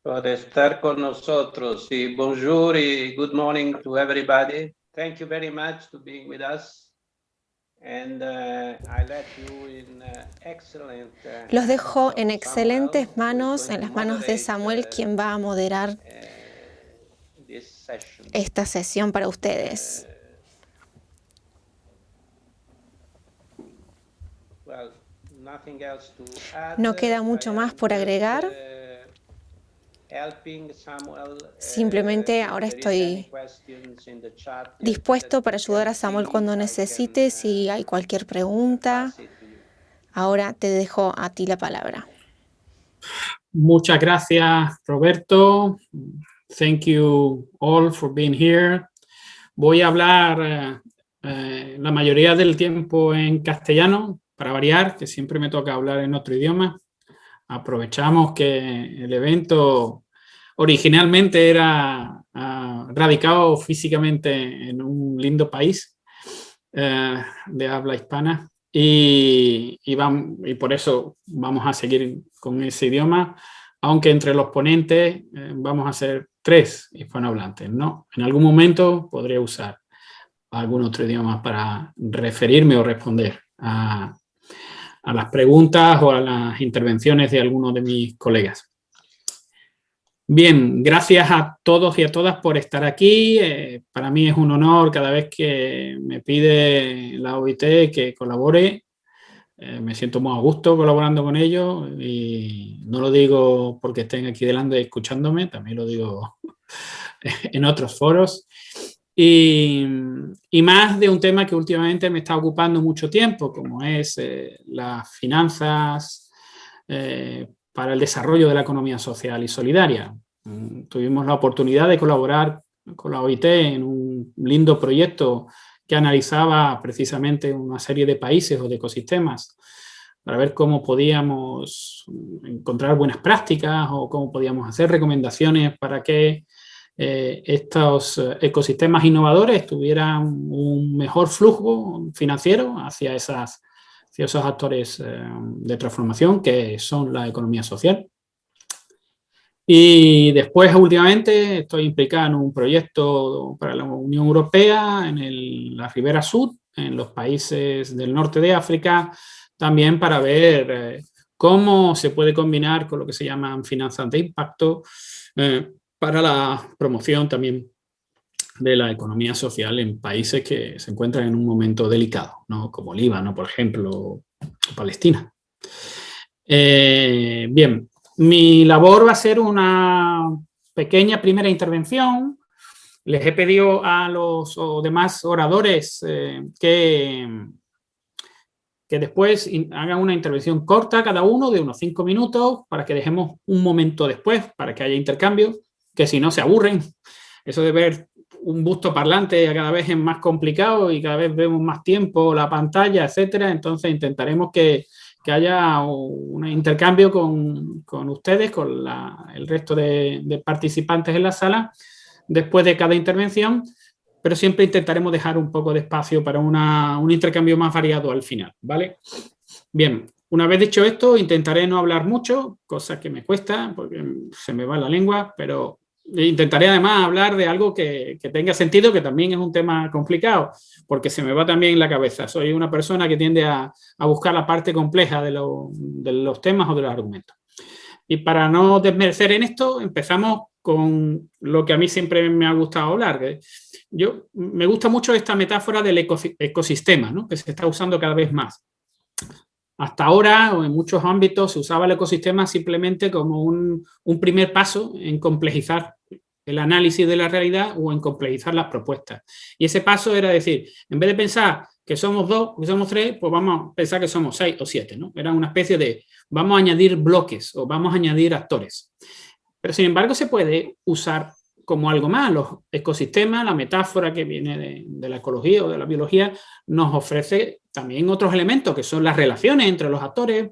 por estar con nosotros. Y bonjour y good morning to everybody. Thank you very much for being with us. And I let you in excellent, Los dejo en Samuel, excelentes manos, who is en going las to manos de moderate, Samuel, quien va a moderar this session. esta sesión para ustedes. Well, nothing else to add. No queda mucho I más am por just, agregar. helping Samuel, Simplemente if ahora there is any estoy questions in the chat dispuesto that para we can ayudar a Samuel see, cuando I necesite. can, Si hay cualquier pregunta, pass it to you. ahora te dejo a ti la palabra. Muchas gracias, Roberto. Thank you all for being here. Voy a hablar la mayoría del tiempo en castellano, para variar, que siempre me toca hablar en otro idioma. Aprovechamos que el evento originalmente era radicado físicamente en un lindo país de habla hispana y por eso vamos a seguir con ese idioma, aunque entre los ponentes vamos a ser 3 hispanohablantes, ¿no? En algún momento podré usar algún otro idioma para referirme o responder a las preguntas o a las intervenciones de algunos de mis colegas. Bien, gracias a todos y a todas por estar aquí. Para mí es un honor cada vez que me pide la OIT que colabore. Me siento muy a gusto colaborando con ellos y no lo digo porque estén aquí delante escuchándome, también lo digo en otros foros. Y más de un tema que últimamente me está ocupando mucho tiempo, como es las finanzas para el desarrollo de la economía social y solidaria. Tuvimos la oportunidad de colaborar con la OIT en un lindo proyecto que analizaba precisamente una serie de países o de ecosistemas para ver cómo podíamos encontrar buenas prácticas o cómo podíamos hacer recomendaciones para que estos ecosistemas innovadores tuvieran un mejor flujo financiero hacia esos actores de transformación que son la economía social. Y después, últimamente, estoy implicado en un proyecto para la Unión Europea en la Ribera Sur, en los países del norte de África, también para ver cómo se puede combinar con lo que se llaman finanzas de impacto para la promoción también de la economía social en países que se encuentran en un momento delicado, ¿no? Como Líbano, por ejemplo, o Palestina. Bien, mi labor va a ser una pequeña primera intervención. Les he pedido a los demás oradores que después hagan una intervención corta cada uno de unos 5 minutos para que dejemos un momento después para que haya intercambio, que si no se aburren. Eso de ver un busto parlante cada vez es más complicado y cada vez vemos más tiempo la pantalla, etcétera. Entonces intentaremos que haya un intercambio con ustedes, con el resto de participantes en la sala, después de cada intervención, pero siempre intentaremos dejar un poco de espacio para un intercambio más variado al final, ¿vale? Bien, una vez dicho esto, intentaré no hablar mucho, cosa que me cuesta porque se me va la lengua, pero intentaré además hablar de algo que tenga sentido, que también es un tema complicado, porque se me va también la cabeza. Soy una persona que tiende a buscar la parte compleja de los temas o de los argumentos. Y para no desmerecer en esto, empezamos con lo que a mí siempre me ha gustado hablar. Me gusta mucho esta metáfora del ecosistema, ¿no? Que se está usando cada vez más. Hasta ahora, o en muchos ámbitos, se usaba el ecosistema simplemente como un primer paso en complejizar el análisis de la realidad o en complejizar las propuestas. Y ese paso era decir, en vez de pensar que somos 2, que somos 3, pues vamos a pensar que somos 6 o 7, ¿no? Era una especie de, vamos a añadir bloques o vamos a añadir actores. Pero sin embargo se puede usar como algo más. Los ecosistemas, la metáfora que viene de la ecología o de la biología, nos ofrece también otros elementos que son las relaciones entre los actores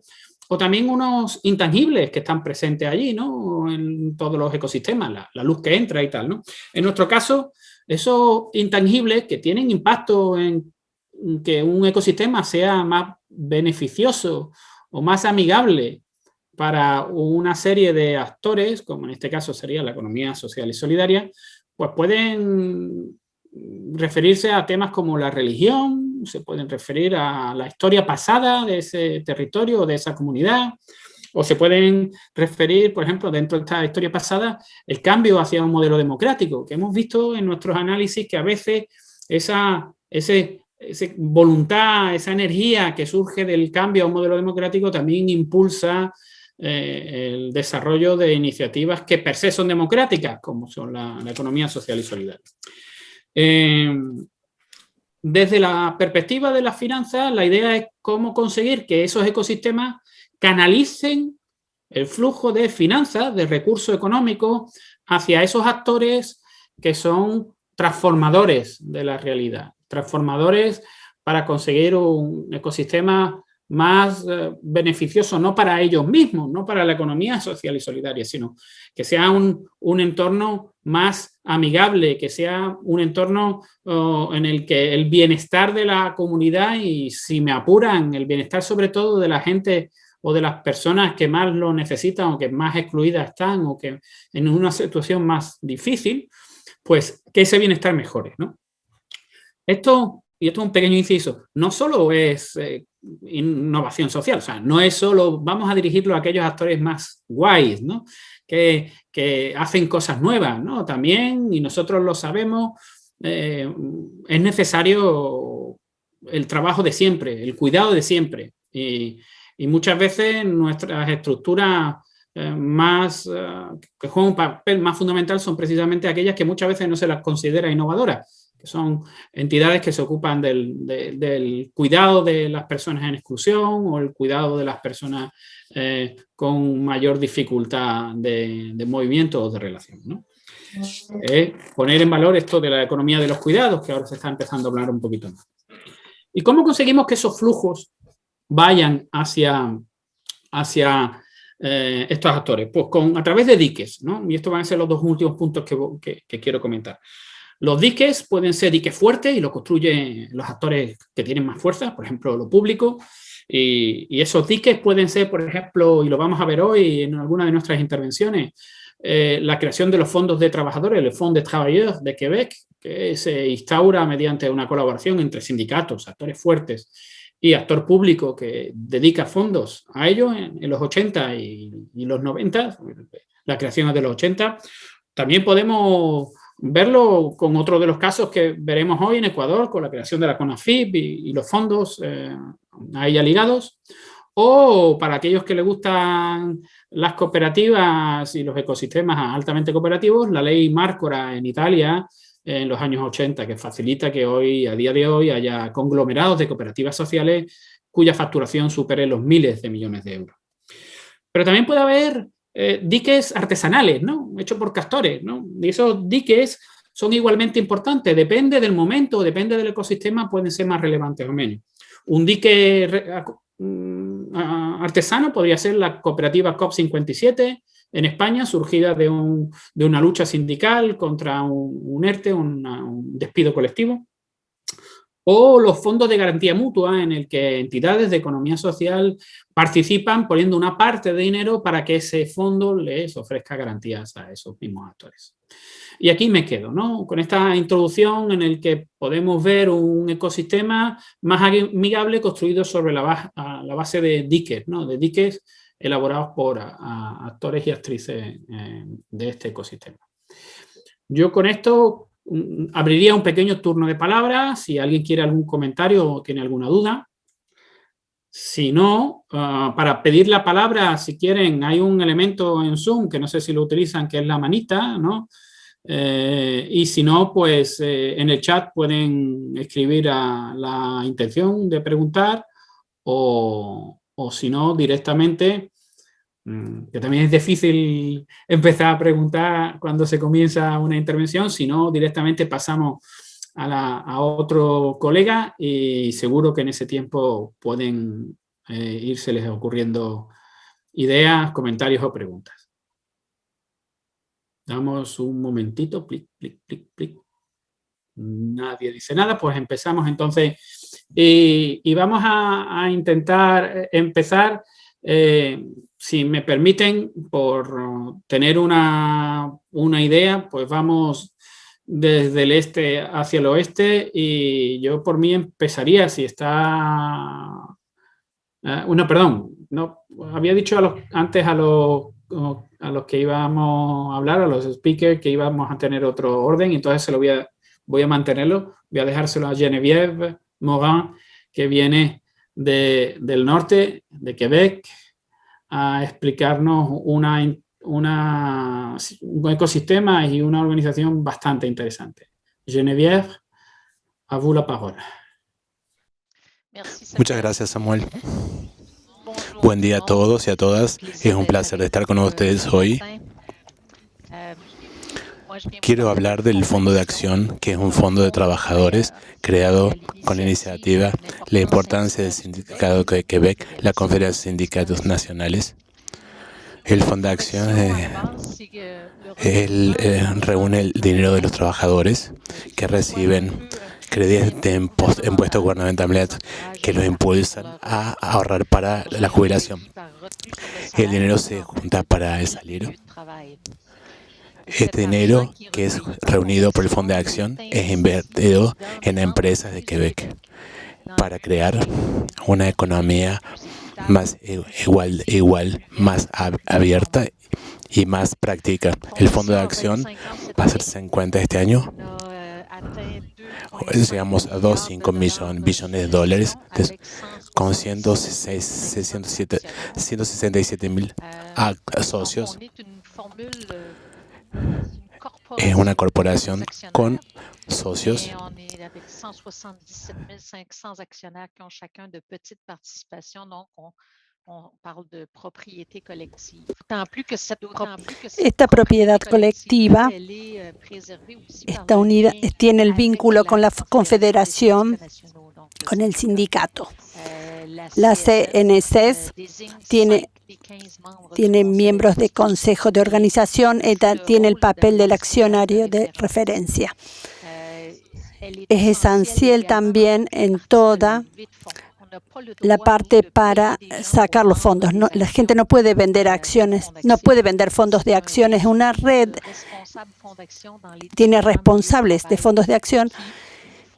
o también unos intangibles que están presentes allí, ¿no? En todos los ecosistemas, la luz que entra y tal, ¿no? En nuestro caso, esos intangibles que tienen impacto en que un ecosistema sea más beneficioso o más amigable para una serie de actores, como en este caso sería la economía social y solidaria, pues pueden referirse a temas como la religión, se pueden referir a la historia pasada de ese territorio o de esa comunidad, o se pueden referir, por ejemplo, dentro de esta historia pasada, el cambio hacia un modelo democrático, que hemos visto en nuestros análisis que a veces esa voluntad, esa energía que surge del cambio a un modelo democrático también impulsa el desarrollo de iniciativas que per se son democráticas, como son la economía social y solidaria. Desde la perspectiva de las finanzas, la idea es cómo conseguir que esos ecosistemas canalicen el flujo de finanzas, de recursos económicos, hacia esos actores que son transformadores de la realidad, transformadores para conseguir un ecosistema más beneficioso, no para ellos mismos, no para la economía social y solidaria, sino que sea un entorno más amigable, que sea un entorno en el que el bienestar de la comunidad y, si me apuran, el bienestar sobre todo de la gente o de las personas que más lo necesitan o que más excluidas están o que en una situación más difícil, pues que ese bienestar mejore, ¿no? Esto es un pequeño inciso, no solo es innovación social, o sea, no es solo vamos a dirigirlo a aquellos actores más guays, ¿no? Que hacen cosas nuevas, ¿no? También, y nosotros lo sabemos, es necesario el trabajo de siempre, el cuidado de siempre. Y muchas veces nuestras estructuras que juegan un papel más fundamental son precisamente aquellas que muchas veces no se las considera innovadoras, que son entidades que se ocupan del cuidado de las personas en exclusión o el cuidado de las personas con mayor dificultad de movimiento o de relación, ¿no? Poner en valor esto de la economía de los cuidados, que ahora se está empezando a hablar un poquito más. ¿Y cómo conseguimos que esos flujos vayan hacia estos actores? Pues a través de diques, ¿no? Y estos van a ser los dos últimos puntos que quiero comentar. Los diques pueden ser diques fuertes y lo construyen los actores que tienen más fuerza, por ejemplo, lo público. Y esos diques pueden ser, por ejemplo, y lo vamos a ver hoy en alguna de nuestras intervenciones, la creación de los fondos de trabajadores, el Fonds des Travailleurs de Quebec, que se instaura mediante una colaboración entre sindicatos, actores fuertes y actor público que dedica fondos a ello en los 80 y los 90, la creación es de los 80. También podemos verlo con otro de los casos que veremos hoy en Ecuador, con la creación de la CONAFIP y los fondos a ella ligados. O para aquellos que les gustan las cooperativas y los ecosistemas altamente cooperativos, la ley Marcora en Italia en los años 80, que facilita que hoy, a día de hoy, haya conglomerados de cooperativas sociales cuya facturación supere los miles de millones de euros. Pero también puede haber diques artesanales, ¿no? Hechos por castores, ¿no? Y esos diques son igualmente importantes. Depende del momento, depende del ecosistema, pueden ser más relevantes o menos. Un dique artesano podría ser la cooperativa COP57 en España, surgida de una lucha sindical contra un ERTE, un despido colectivo. O los fondos de garantía mutua, en el que entidades de economía social participan poniendo una parte de dinero para que ese fondo les ofrezca garantías a esos mismos actores. Y aquí me quedo, ¿no? Con esta introducción en el que podemos ver un ecosistema más amigable construido sobre la base de diques, ¿no? De diques elaborados por actores y actrices de este ecosistema. Yo con esto abriría un pequeño turno de palabras, si alguien quiere algún comentario o tiene alguna duda. Si no, para pedir la palabra, si quieren, hay un elemento en Zoom, que no sé si lo utilizan, que es la manita, ¿no? Y si no, pues en el chat pueden escribir la intención de preguntar o si no, directamente, que también es difícil empezar a preguntar cuando se comienza una intervención, si no, directamente pasamos a otro colega y seguro que en ese tiempo pueden irseles ocurriendo ideas, comentarios o preguntas. Damos un momentito, plic, plic, plic, plic. Nadie dice nada, pues empezamos entonces y vamos a intentar empezar Si me permiten, por tener una idea, pues vamos desde el este hacia el oeste y yo por mí empezaría, si está... perdón, no, había dicho antes a los que íbamos a hablar, a los speakers, que íbamos a tener otro orden, entonces voy a mantenerlo, voy a dejárselo a Geneviève Morin, que viene del norte, de Quebec, a explicarnos un ecosistema y una organización bastante interesante. Geneviève, a vous la parole. Muchas gracias, Samuel. Buen día a todos y a todas. Es un placer estar con ustedes hoy. Quiero hablar del Fondo de Acción, que es un fondo de trabajadores creado con la iniciativa La importancia del Sindicato de Quebec, la Confederación de Sindicatos Nacionales. El Fondo de Acción reúne el dinero de los trabajadores que reciben créditos de impuestos gubernamentales que los impulsan a ahorrar para la jubilación. El dinero se junta para salir. Este dinero, que es reunido por el Fondo de Acción, es invertido en empresas de Quebec para crear una economía más igual, más abierta y más práctica. El Fondo de Acción va a hacerse en cuenta este año. Llegamos a 2,5 billones de dólares con 167,000 socios. Es una corporación con socios. Esta propiedad colectiva está unida, tiene el vínculo con la confederación, con el sindicato. La CNCS tiene miembros de consejo de organización, tiene el papel del accionario de referencia. Es esencial también en toda la parte para sacar los fondos. La gente no puede vender acciones, no puede vender fondos de acciones. Una red tiene responsables de fondos de acción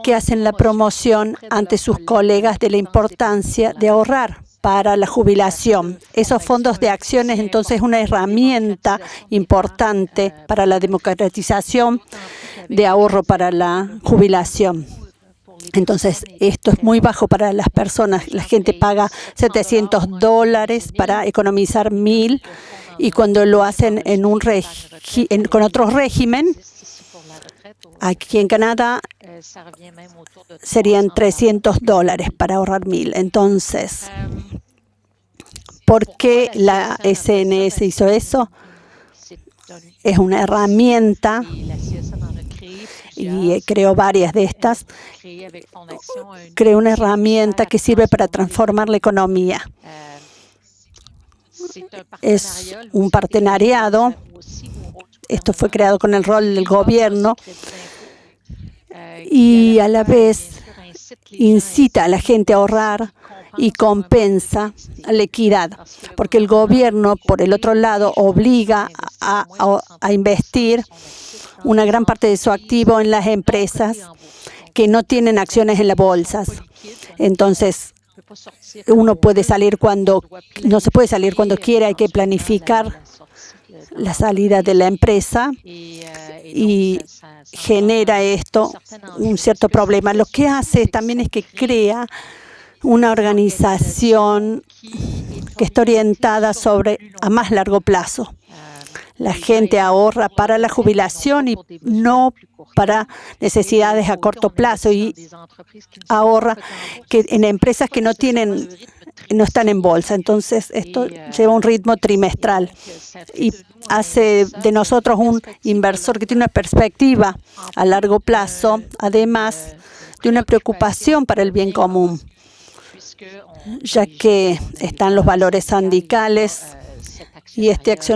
que hacen la promoción ante sus colegas de la importancia de ahorrar para la jubilación. Esos fondos de acciones, entonces, es una herramienta importante para la democratización de ahorro para la jubilación. Entonces, esto es muy bajo para las personas. La gente paga $700 para economizar 1,000 y cuando lo hacen con otro régimen, aquí en Canadá serían $300 para ahorrar 1,000. Entonces, ¿por qué la SNS hizo eso? Es una herramienta y creó varias de estas. Creó una herramienta que sirve para transformar la economía. Es un partenariado. Esto fue creado con el rol del gobierno y a la vez incita a la gente a ahorrar y compensa la equidad, porque el gobierno, por el otro lado, obliga a investir una gran parte de su activo en las empresas que no tienen acciones en las bolsas. Entonces, uno puede salir no se puede salir cuando quiera, hay que planificar la salida de la empresa y genera esto un cierto problema. Lo que hace también es que crea una organización que está orientada a más largo plazo. La gente ahorra para la jubilación y no para necesidades a corto plazo, y ahorra en empresas que no están en bolsa. Entonces, esto lleva un ritmo trimestral y hace de nosotros un inversor que tiene una perspectiva a largo plazo, además de una preocupación para el bien común, ya que están los valores sindicales y estas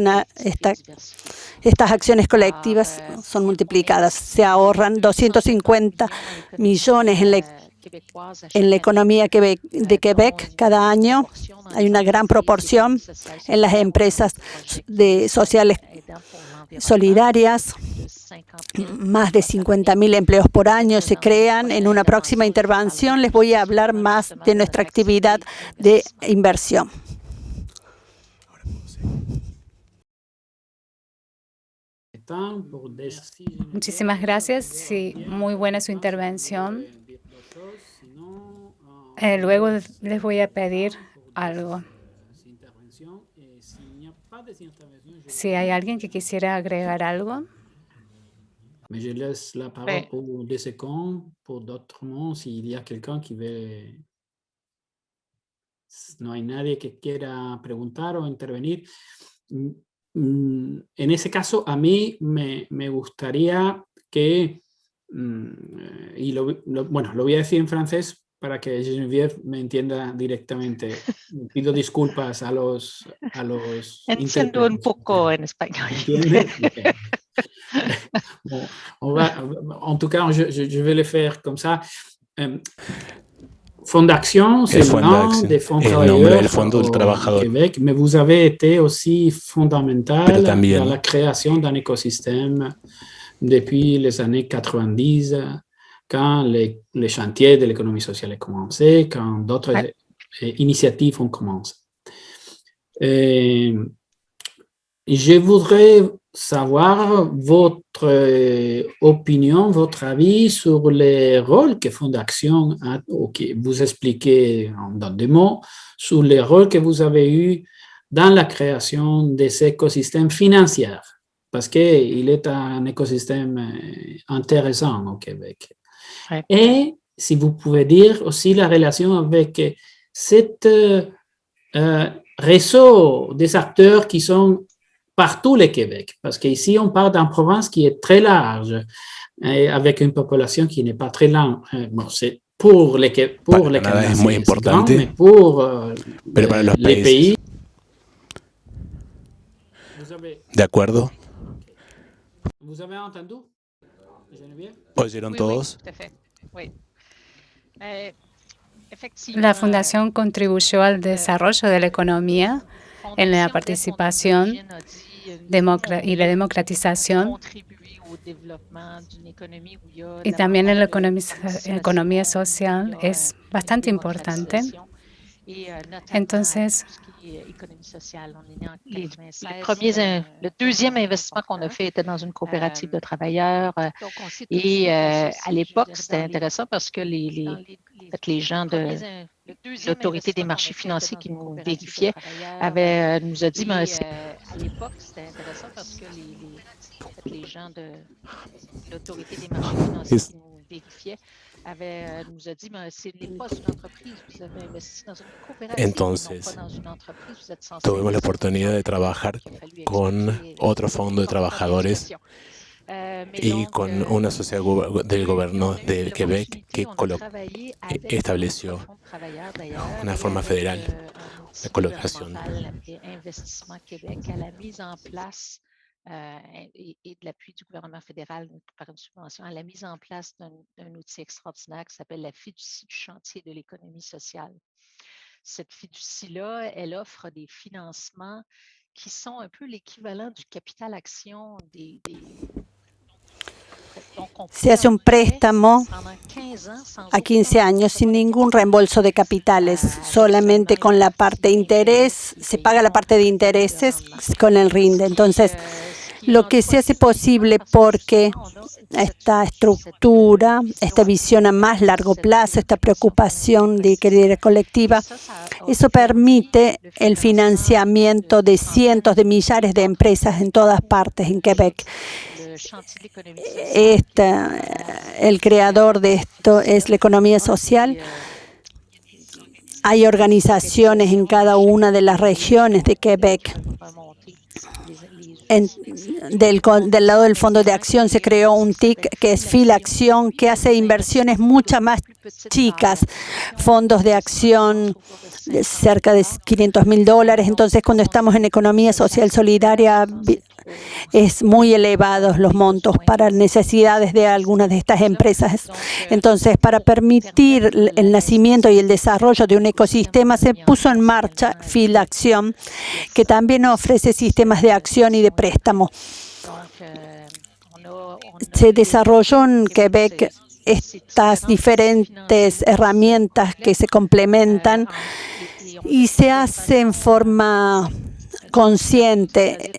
acciones colectivas son multiplicadas. Se ahorran 250 millones en la economía de Quebec cada año. Hay una gran proporción en las empresas sociales solidarias. Más de 50.000 empleos por año se crean. En una próxima intervención les voy a hablar más de nuestra actividad de inversión. Muchísimas gracias. Sí, muy buena su intervención. Luego les voy a pedir algo. Si hay alguien que quisiera agregar algo. Mais je laisse la parole pour des secondes, pour d'autres mots, s'il y a quelqu'un qui veut. No hay nadie que quiera preguntar o intervenir. En ese caso, a mí me gustaría que, y bueno, lo voy a decir en francés para que Geneviève me entienda directamente. Pido disculpas a los Entiendo un poco en español. ¿Entiende? Okay. Bon, en tout cas, je vais le faire comme ça. Fondaction, c'est le nom des fonds travailleurs au Québec, mais vous avez été aussi fondamental dans la création d'un écosystème depuis les années 90, quand les chantiers de l'économie sociale ont commencé, quand d'autres initiatives ont commencé. Je voudrais savoir votre opinion, votre avis sur les rôles que Fondation a, ou que vous expliquez dans des mots, sur les rôles que vous avez eus dans la création de ces écosystèmes financiers, parce qu'il est un écosystème intéressant au Québec. Ouais. Et si vous pouvez dire aussi la relation avec cet réseau des acteurs qui sont partout le Québec, parce qu'ici, on parle d'une province qui est très large, avec une population qui n'est pas très large. Bon, c'est pour le Canada, es muy importante, mais pour les pays. ¿De acuerdo? ¿Vous avez entendu, Geneviève? ¿Oyeron todos? La Fundación contribuyó al desarrollo de la economía en la participación y la democratización, y también en la economía social es bastante importante. Entonces, le deuxième investissement qu'on a fait était dans une coopérative de travailleurs. Et à l'époque, c'était intéressant parce que les gens de l'autorité des marchés financiers qui nous vérifiaient nous a dit, mais à l'époque, c'était intéressant parce que les gens de l'autorité des marchés financiers qui nous vérifiaient nous a dit, mais ce n'est pas une entreprise, vous avez investi dans une coopérative, Entonces, no pas dans une entreprise, vous êtes censé tuvimos la oportunidad de trabajar con otro fondo de trabajadores y con una sociedad del gobierno del Quebec que estableció una forma federal de colocación. Et de l'appui du gouvernement fédéral par une subvention à la mise en place d'un outil extraordinaire qui s'appelle la fiducie du chantier de l'économie sociale. Cette fiducie-là, elle offre des financements qui sont un peu l'équivalent du capital action des Se hace un préstamo a 15 años sin ningún reembolso de capitales, solamente con la parte de interés, se paga la parte de intereses con el RINDE. Entonces, lo que se hace posible porque esta estructura, esta visión a más largo plazo, esta preocupación de crédito colectiva, eso permite el financiamiento de cientos de millares de empresas en todas partes en Quebec. El creador de esto es la economía social. Hay organizaciones en cada una de las regiones de Quebec. Del lado del Fondo de Acción se creó un TIC que es Filacción, que hace inversiones mucho más chicas, fondos de acción de cerca de $500,000. Entonces, cuando estamos en economía social solidaria, es muy elevados los montos para necesidades de algunas de estas empresas. Entonces, para permitir el nacimiento y el desarrollo de un ecosistema, se puso en marcha FinAcción, que también ofrece sistemas de acción y de préstamo. Se desarrolló en Quebec estas diferentes herramientas que se complementan y se hace en forma consciente.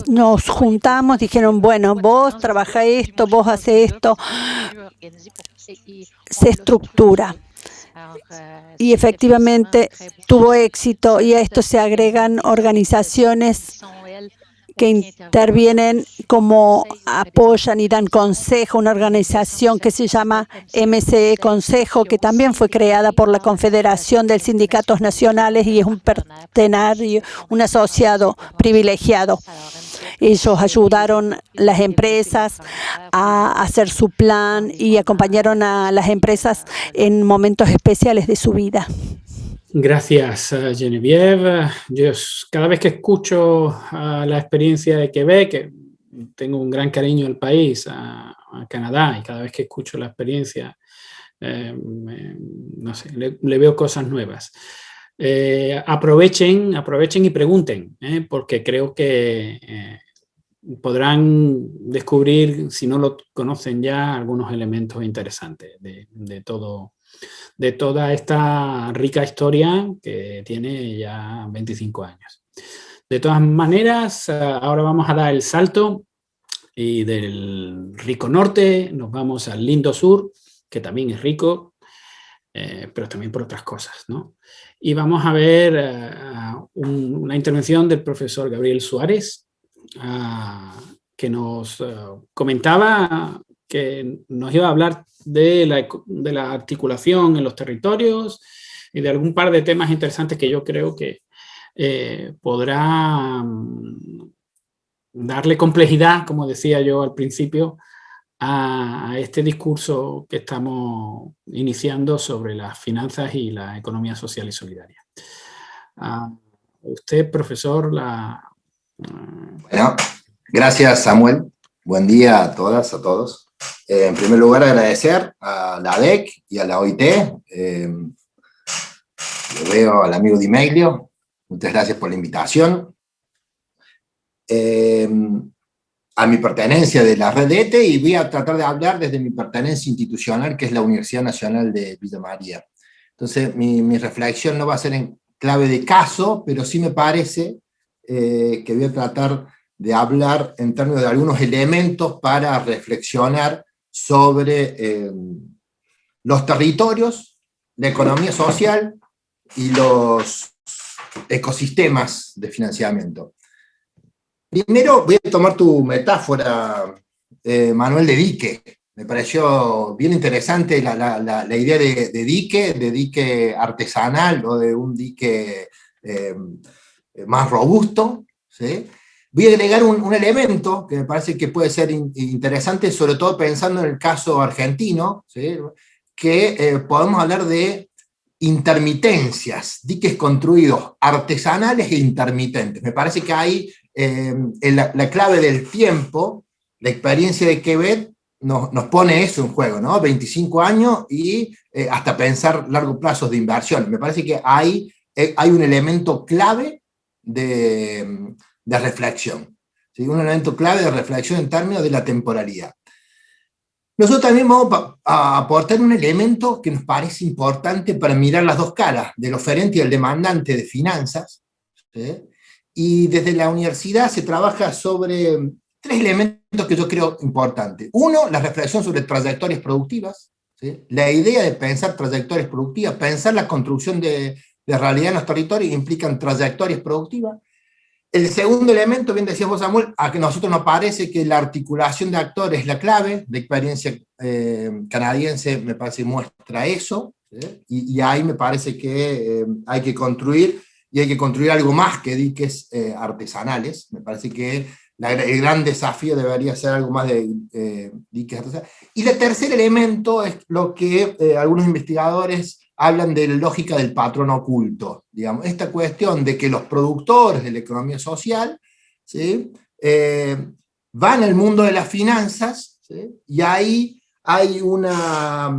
Nos juntamos, dijeron, bueno, vos trabajás esto, vos haces esto, se estructura. Y efectivamente tuvo éxito, y a esto se agregan organizaciones que intervienen como apoyan y dan consejo, una organización que se llama MCE Consejo, que también fue creada por la Confederación de Sindicatos Nacionales y es un partenario, un asociado privilegiado. Ellos ayudaron a las empresas a hacer su plan y acompañaron a las empresas en momentos especiales de su vida. Gracias, Geneviève. Yo cada vez que escucho la experiencia de Quebec, tengo un gran cariño al país, a Canadá, y cada vez que escucho la experiencia, no sé, le veo cosas nuevas. Aprovechen y pregunten, porque creo que podrán descubrir, si no lo conocen ya, algunos elementos interesantes de toda esta rica historia que tiene ya 25 años. De todas maneras, ahora vamos a dar el salto y del rico norte nos vamos al lindo sur, que también es rico, pero también por otras cosas, ¿no? Y vamos a ver una intervención del profesor Gabriel Suárez, que nos comentaba que nos iba a hablar de la articulación en los territorios y de algún par de temas interesantes que yo creo que podrá darle complejidad, como decía yo al principio, a este discurso que estamos iniciando sobre las finanzas y la economía social y solidaria. Usted, profesor, Bueno, gracias, Samuel. Buen día a todas, a todos. En primer lugar, agradecer a la ADEC y a la OIT. Lo veo al amigo Di Meglio. Muchas gracias por la invitación. A mi pertenencia de la red ETE, y voy a tratar de hablar desde mi pertenencia institucional, que es la Universidad Nacional de Villa María. Entonces, mi reflexión no va a ser en clave de caso, pero sí me parece que voy a tratar de hablar en términos de algunos elementos para reflexionar sobre los territorios, la economía social y los ecosistemas de financiamiento. Primero voy a tomar tu metáfora, Manuel, de dique. Me pareció bien interesante la idea de dique artesanal o de un dique más robusto, ¿sí? Voy a agregar un elemento que me parece que puede ser interesante, sobre todo pensando en el caso argentino, ¿sí? Que podemos hablar de intermitencias, diques construidos artesanales e intermitentes. Me parece que ahí la clave del tiempo, la experiencia de Quebec nos pone eso en juego, ¿no? 25 años y hasta pensar largos plazos de inversión. Me parece que ahí hay un elemento clave de reflexión, ¿sí? Un elemento clave de reflexión en términos de la temporalidad. Nosotros también vamos a aportar un elemento que nos parece importante para mirar las dos caras, del oferente y del demandante de finanzas, ¿sí? Y desde la universidad se trabaja sobre tres elementos que yo creo importantes. Uno, la reflexión sobre trayectorias productivas, ¿sí? La idea de pensar trayectorias productivas, pensar la construcción de realidad en los territorios implican trayectorias productivas. El segundo elemento, bien decías vos, Samuel, a que a nosotros nos parece que la articulación de actores es la clave. La experiencia canadiense me parece muestra eso, ¿sí? Y ahí me parece que hay que construir, y hay que construir algo más que diques artesanales. Me parece que el gran desafío debería ser algo más de diques artesanales. Y el tercer elemento es lo que algunos investigadores hablan de la lógica del patrón oculto, digamos, esta cuestión de que los productores de la economía social ¿sí? Va en el mundo de las finanzas, ¿sí? Y ahí hay una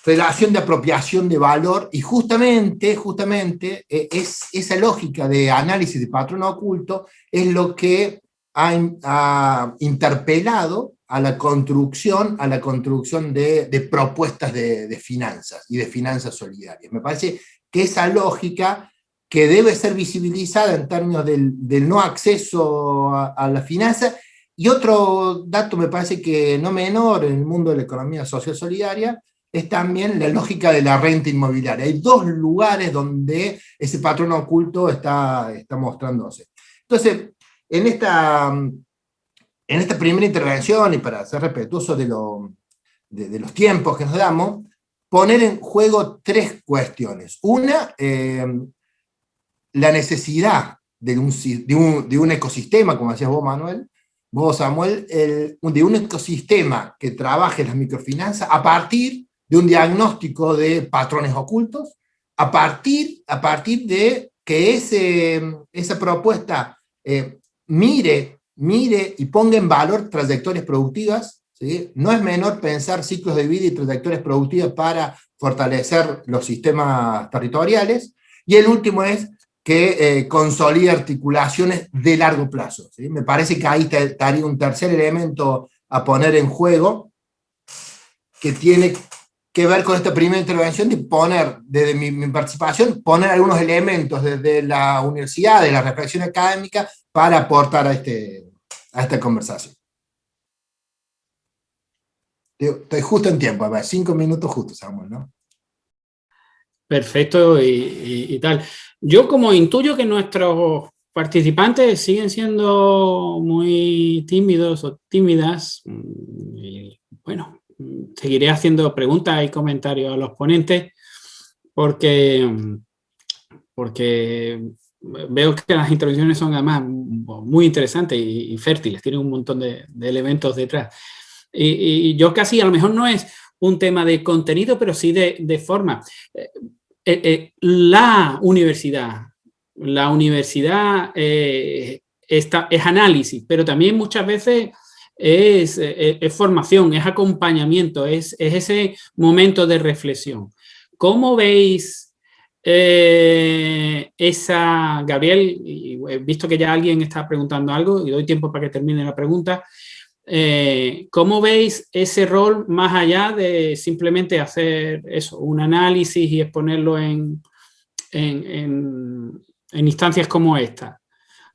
relación de apropiación de valor, y justamente esa lógica de análisis de patrón oculto es lo que ha interpelado a la construcción de propuestas de finanzas y de finanzas solidarias. Me parece que esa lógica, que debe ser visibilizada en términos del no acceso a la finanza. Y otro dato me parece que no menor en el mundo de la economía social solidaria es también la lógica de la renta inmobiliaria. Hay dos lugares donde ese patrón oculto está mostrándose. Entonces, en esta primera intervención, y para ser respetuoso de los tiempos que nos damos, poner en juego tres cuestiones. Una, la necesidad de un ecosistema, como decías vos, Samuel, de un ecosistema que trabaje las microfinanzas a partir de un diagnóstico de patrones ocultos, a partir de que esa propuesta mire y ponga en valor trayectorias productivas, ¿sí? No es menor pensar ciclos de vida y trayectorias productivas para fortalecer los sistemas territoriales. Y el último es que consolide articulaciones de largo plazo, ¿sí? Me parece que ahí estaría un tercer elemento a poner en juego, que tiene que ver con esta primera intervención, de poner, desde mi participación, poner algunos elementos desde la universidad, de la reflexión académica, para aportar a esta conversación. Estoy justo en tiempo, a ver, 5 minutos justo, Samuel, ¿no? Perfecto y tal. Yo, como intuyo que nuestros participantes siguen siendo muy tímidos o tímidas, y bueno, seguiré haciendo preguntas y comentarios a los ponentes, porque veo que las intervenciones son además muy interesantes y fértiles, tienen un montón de elementos detrás. Y yo casi, a lo mejor no es un tema de contenido, pero sí de forma. La universidad es análisis, pero también muchas veces es formación, es acompañamiento, es ese momento de reflexión. ¿Cómo veis Gabriel? Y he visto que ya alguien está preguntando algo y doy tiempo para que termine la pregunta. ¿Cómo veis ese rol más allá de simplemente hacer eso, un análisis y exponerlo en instancias como esta?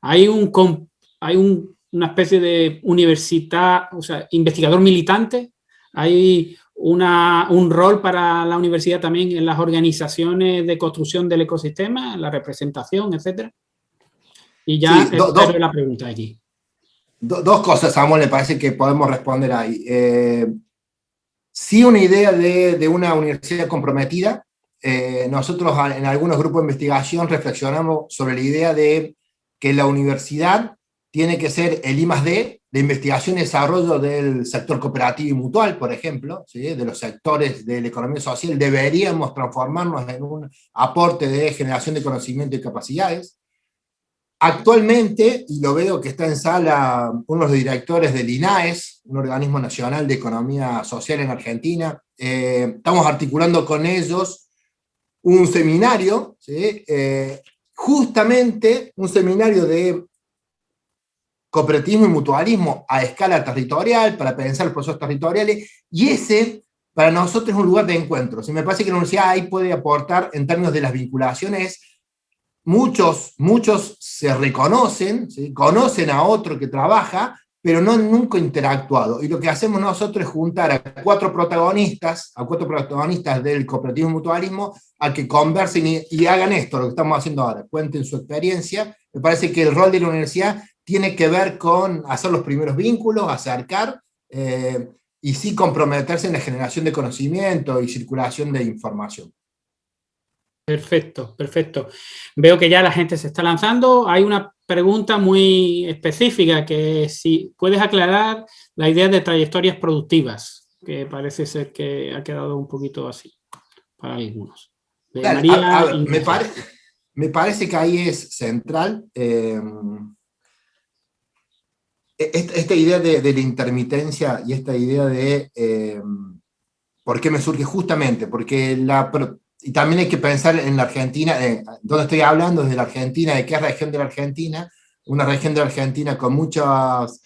Hay una especie de universidad, o sea, investigador militante, hay un rol para la universidad también en las organizaciones de construcción del ecosistema, en la representación, etcétera. Y ya espero la pregunta aquí. Dos cosas, Samuel, me parece que podemos responder ahí. Sí, una idea de una universidad comprometida. Nosotros en algunos grupos de investigación reflexionamos sobre la idea de que la universidad tiene que ser el I+D de investigación y desarrollo del sector cooperativo y mutual, por ejemplo, ¿sí? De los sectores de la economía social. Deberíamos transformarnos en un aporte de generación de conocimiento y capacidades. Actualmente, y lo veo que está en sala uno de los directores del INAES, un organismo nacional de economía social en Argentina, estamos articulando con ellos un seminario, ¿sí? Justamente un seminario de cooperativismo y mutualismo a escala territorial, para pensar procesos territoriales, y ese para nosotros es un lugar de encuentro. Me parece que la universidad ahí puede aportar en términos de las vinculaciones. Muchos se reconocen, ¿sí? Conocen a otro que trabaja, pero no han nunca interactuado. Y lo que hacemos nosotros es juntar a cuatro protagonistas del cooperativismo y mutualismo, a que conversen y hagan esto, lo que estamos haciendo ahora, cuenten su experiencia. Me parece que el rol de la universidad tiene que ver con hacer los primeros vínculos, acercar, y sí comprometerse en la generación de conocimiento y circulación de información. Perfecto, perfecto. Veo que ya la gente se está lanzando. Hay una pregunta muy específica, que si puedes aclarar la idea de trayectorias productivas, que parece ser que ha quedado un poquito así para algunos. Claro, María, me parece que ahí es central. esta idea de la intermitencia y esta idea de por qué me surge justamente, porque y también hay que pensar en la Argentina, donde estoy hablando desde la Argentina, de qué región de la Argentina, una región de la Argentina con muchas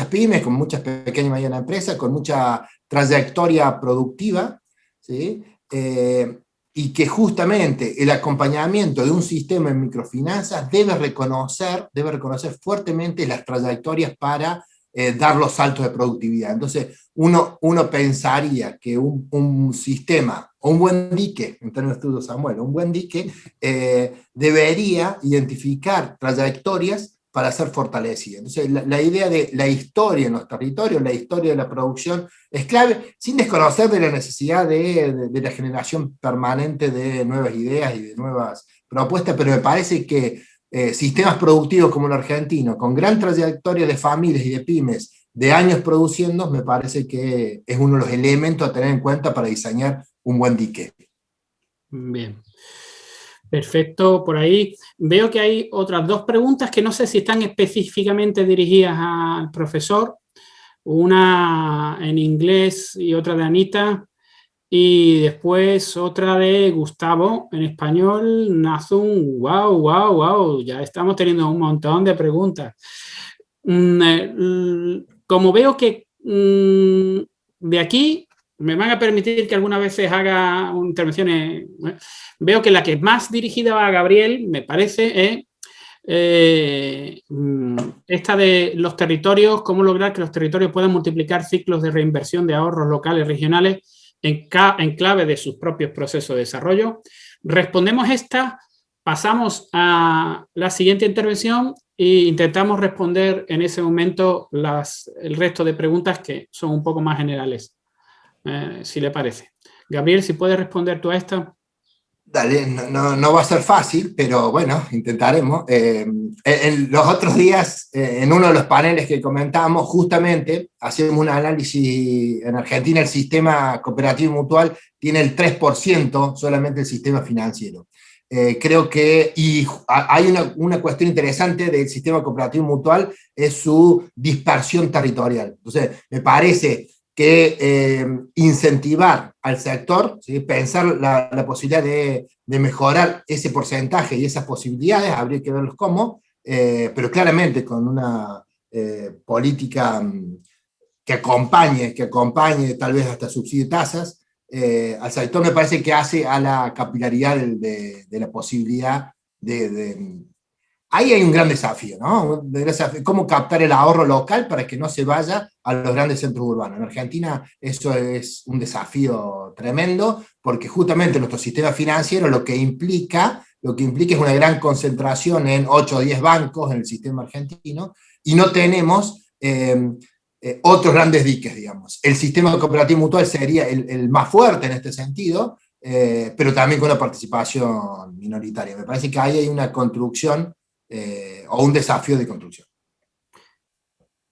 pymes, con muchas pequeñas y medianas empresas, con mucha trayectoria productiva, ¿sí? Y que justamente el acompañamiento de un sistema en microfinanzas debe reconocer fuertemente las trayectorias para dar los saltos de productividad. Entonces, uno pensaría que un sistema, o un buen dique, en términos de estudio Samuel, un buen dique debería identificar trayectorias para ser fortalecida. Entonces, la idea de la historia en los territorios, la historia de la producción, es clave, sin desconocer de la necesidad de la generación permanente de nuevas ideas y de nuevas propuestas, pero me parece que sistemas productivos como el argentino, con gran trayectoria de familias y de pymes, de años produciendo, me parece que es uno de los elementos a tener en cuenta para diseñar un buen dique. Bien. Perfecto, por ahí veo que hay otras dos preguntas que no sé si están específicamente dirigidas al profesor, una en inglés y otra de Anita, y después otra de Gustavo en español. Nazun, wow, ya estamos teniendo un montón de preguntas. Como veo que de aquí me van a permitir que algunas veces haga intervenciones. Veo que la que más dirigida va a Gabriel, me parece, es esta de los territorios, cómo lograr que los territorios puedan multiplicar ciclos de reinversión de ahorros locales, regionales, en clave de sus propios procesos de desarrollo. Respondemos esta, pasamos a la siguiente intervención e intentamos responder en ese momento el resto de preguntas que son un poco más generales. Si le parece. Gabriel, si puedes responder tú a esta. Dale, no va a ser fácil, pero bueno, intentaremos. En los otros días, en uno de los paneles que comentamos, justamente hacemos un análisis. En Argentina el sistema cooperativo mutual tiene el 3% solamente el sistema financiero. Creo que, y hay una cuestión interesante del sistema cooperativo mutual, es su dispersión territorial. Entonces, me parece que incentivar al sector, ¿sí? Pensar la posibilidad de mejorar ese porcentaje y esas posibilidades, habría que verlos cómo, pero claramente con una política que acompañe tal vez hasta subsidio de tasas, al sector me parece que hace a la capilaridad de la posibilidad Ahí hay un gran desafío, ¿no? ¿Cómo captar el ahorro local para que no se vaya a los grandes centros urbanos? En Argentina eso es un desafío tremendo, porque justamente nuestro sistema financiero lo que implica es una gran concentración en 8 o 10 bancos en el sistema argentino, y no tenemos otros grandes diques, digamos. El sistema cooperativo mutual sería el más fuerte en este sentido, pero también con la participación minoritaria. Me parece que ahí hay una construcción o un desafío de construcción.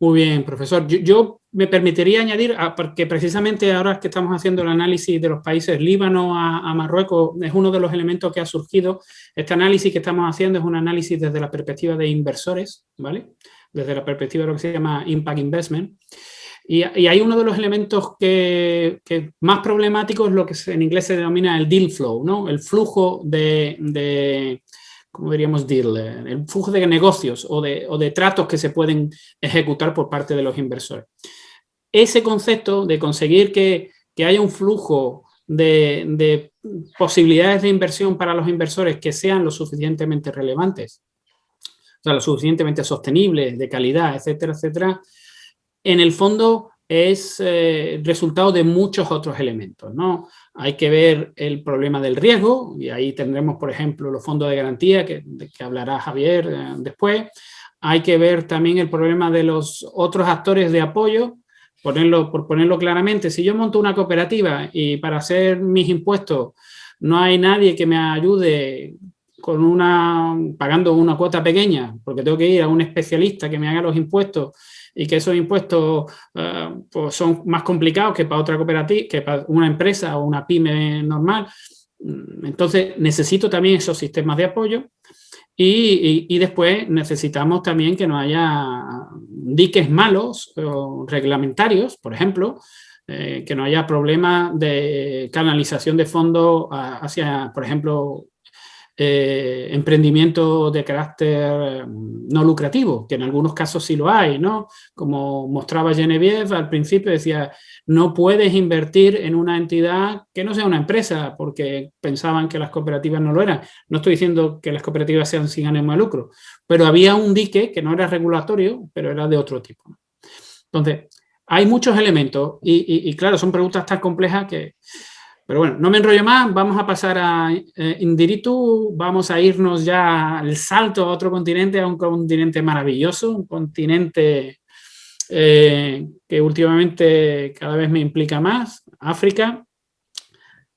Muy bien, profesor. Yo me permitiría añadir, porque precisamente ahora que estamos haciendo el análisis de los países Líbano a Marruecos, es uno de los elementos que ha surgido. Este análisis que estamos haciendo es un análisis desde la perspectiva de inversores, ¿vale? Desde la perspectiva de lo que se llama Impact Investment. Y hay uno de los elementos que más problemático es lo que en inglés se denomina el deal flow, ¿no? El flujo ¿cómo diríamos deal? El flujo de negocios o de tratos que se pueden ejecutar por parte de los inversores. Ese concepto de conseguir que haya un flujo de posibilidades de inversión para los inversores que sean lo suficientemente relevantes, o sea, lo suficientemente sostenibles, de calidad, etcétera, etcétera, en el fondo es resultado de muchos otros elementos, ¿no? Hay que ver el problema del riesgo, y ahí tendremos, por ejemplo, los fondos de garantía, de que hablará Javier después. Hay que ver también el problema de los otros actores de apoyo. Por ponerlo claramente, si yo monto una cooperativa y para hacer mis impuestos no hay nadie que me ayude pagando una cuota pequeña, porque tengo que ir a un especialista que me haga los impuestos, y que esos impuestos pues son más complicados que para otra cooperativa, que para una empresa o una pyme normal. Entonces necesito también esos sistemas de apoyo. Y después necesitamos también que no haya diques malos o reglamentarios, por ejemplo, que no haya problemas de canalización de fondos hacia, por ejemplo, emprendimiento de carácter no lucrativo, que en algunos casos sí lo hay, ¿no? Como mostraba Genevieve al principio, decía, no puedes invertir en una entidad que no sea una empresa, porque pensaban que las cooperativas no lo eran. No estoy diciendo que las cooperativas sean sin ánimo de lucro, pero había un dique que no era regulatorio, pero era de otro tipo. Entonces, hay muchos elementos y claro, son preguntas tan complejas que... Pero bueno, no me enrollo más, vamos a pasar a Indiritu, vamos a irnos ya al salto a otro continente, a un continente maravilloso, un continente que últimamente cada vez me implica más, África.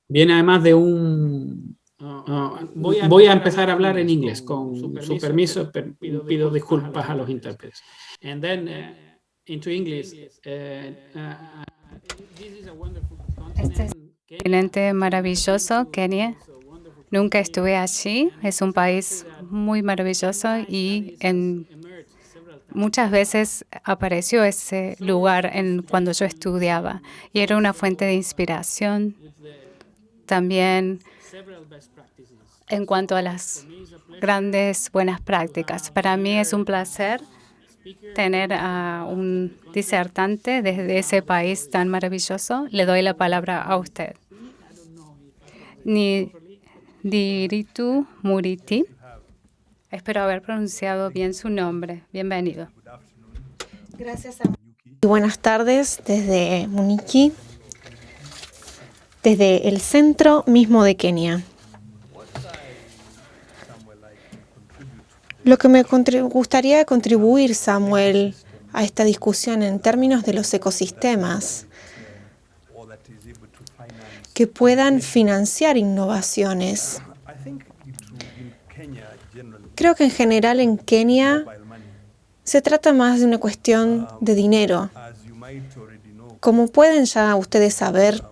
Viene además de un... voy a empezar a hablar en inglés, con su permiso, pido disculpas a los intérpretes. And then into English, this is a wonderful continent. Continente maravilloso, Kenia. Nunca estuve allí, es un país muy maravilloso y muchas veces apareció ese lugar cuando yo estudiaba y era una fuente de inspiración también en cuanto a las grandes buenas prácticas. Para mí es un placer tener a un disertante desde ese país tan maravilloso. Le doy la palabra a usted. Ndiritu Muriti. Espero haber pronunciado bien su nombre. Bienvenido. Gracias y buenas tardes desde Muniqui, desde el centro mismo de Kenia. Lo que me gustaría contribuir, Samuel, a esta discusión en términos de los ecosistemas que puedan financiar innovaciones. Creo que en general en Kenia se trata más de una cuestión de dinero. Como pueden ya ustedes saber,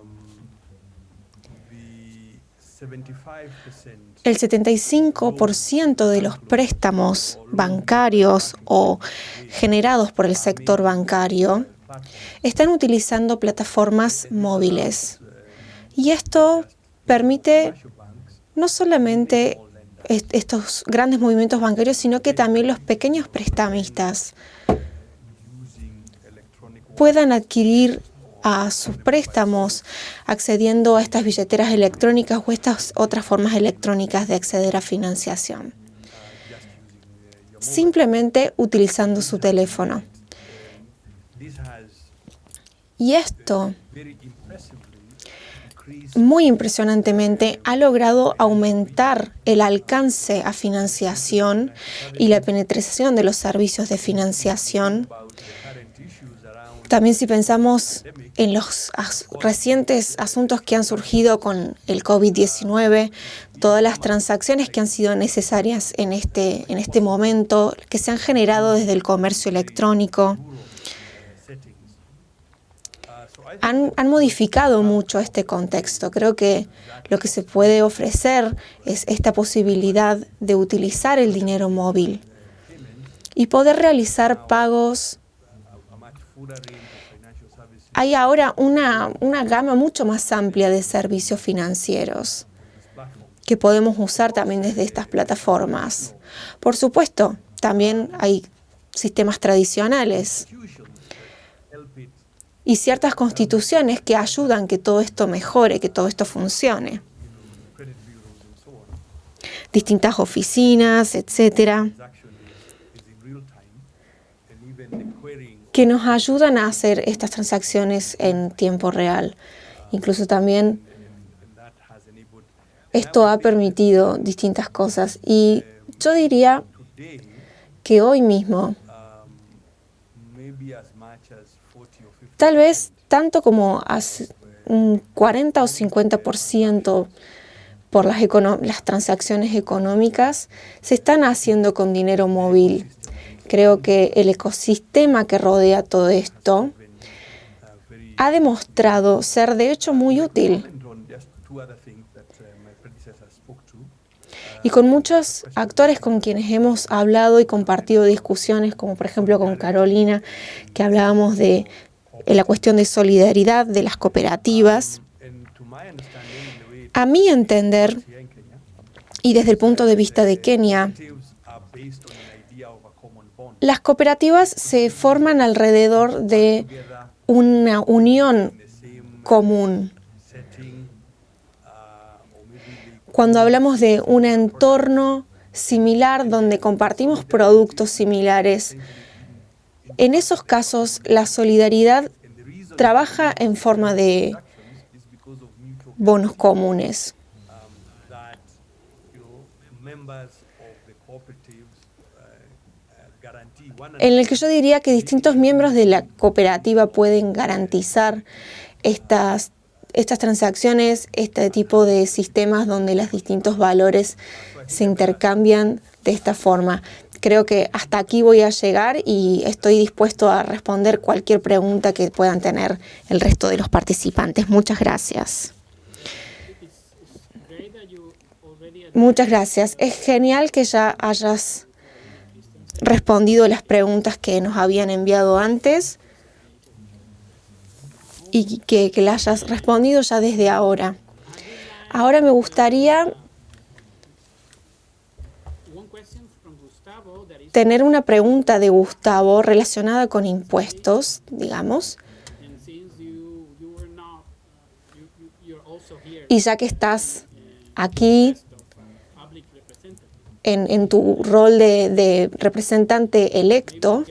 el 75% de los préstamos bancarios o generados por el sector bancario están utilizando plataformas móviles. Y esto permite no solamente estos grandes movimientos bancarios, sino que también los pequeños prestamistas puedan adquirir a sus préstamos accediendo a estas billeteras electrónicas o estas otras formas electrónicas de acceder a financiación, simplemente utilizando su teléfono. Y esto, muy impresionantemente, ha logrado aumentar el alcance a financiación y la penetración de los servicios de financiación. También si pensamos en los recientes asuntos que han surgido con el COVID-19, todas las transacciones que han sido necesarias en este momento, que se han generado desde el comercio electrónico, han modificado mucho este contexto. Creo que lo que se puede ofrecer es esta posibilidad de utilizar el dinero móvil y poder realizar pagos. Hay ahora una gama mucho más amplia de servicios financieros que podemos usar también desde estas plataformas. Por supuesto, también hay sistemas tradicionales y ciertas constituciones que ayudan que todo esto mejore, que todo esto funcione. Distintas oficinas, etcétera, que nos ayudan a hacer estas transacciones en tiempo real. Incluso también esto ha permitido distintas cosas. Y yo diría que hoy mismo, tal vez tanto como un 40 o 50% por las transacciones económicas se están haciendo con dinero móvil. Creo que el ecosistema que rodea todo esto ha demostrado ser de hecho muy útil. y con muchos actores con quienes hemos hablado y compartido discusiones, como por ejemplo con Carolina, que hablábamos de la cuestión de solidaridad de las cooperativas. A mi entender, y desde el punto de vista de Kenia, las cooperativas se forman alrededor de una unión común. Cuando hablamos de un entorno similar donde compartimos productos similares, en esos casos la solidaridad trabaja en forma de bonos comunes. En el que yo diría que distintos miembros de la cooperativa pueden garantizar estas transacciones, este tipo de sistemas donde los distintos valores se intercambian de esta forma. Creo que hasta aquí voy a llegar y estoy dispuesto a responder cualquier pregunta que puedan tener el resto de los participantes. Muchas gracias. Muchas gracias. Es genial que ya hayas respondido las preguntas que nos habían enviado antes y que las hayas respondido ya desde ahora. Ahora me gustaría tener una pregunta de Gustavo relacionada con impuestos, digamos. Y ya que estás aquí en tu rol de representante electo,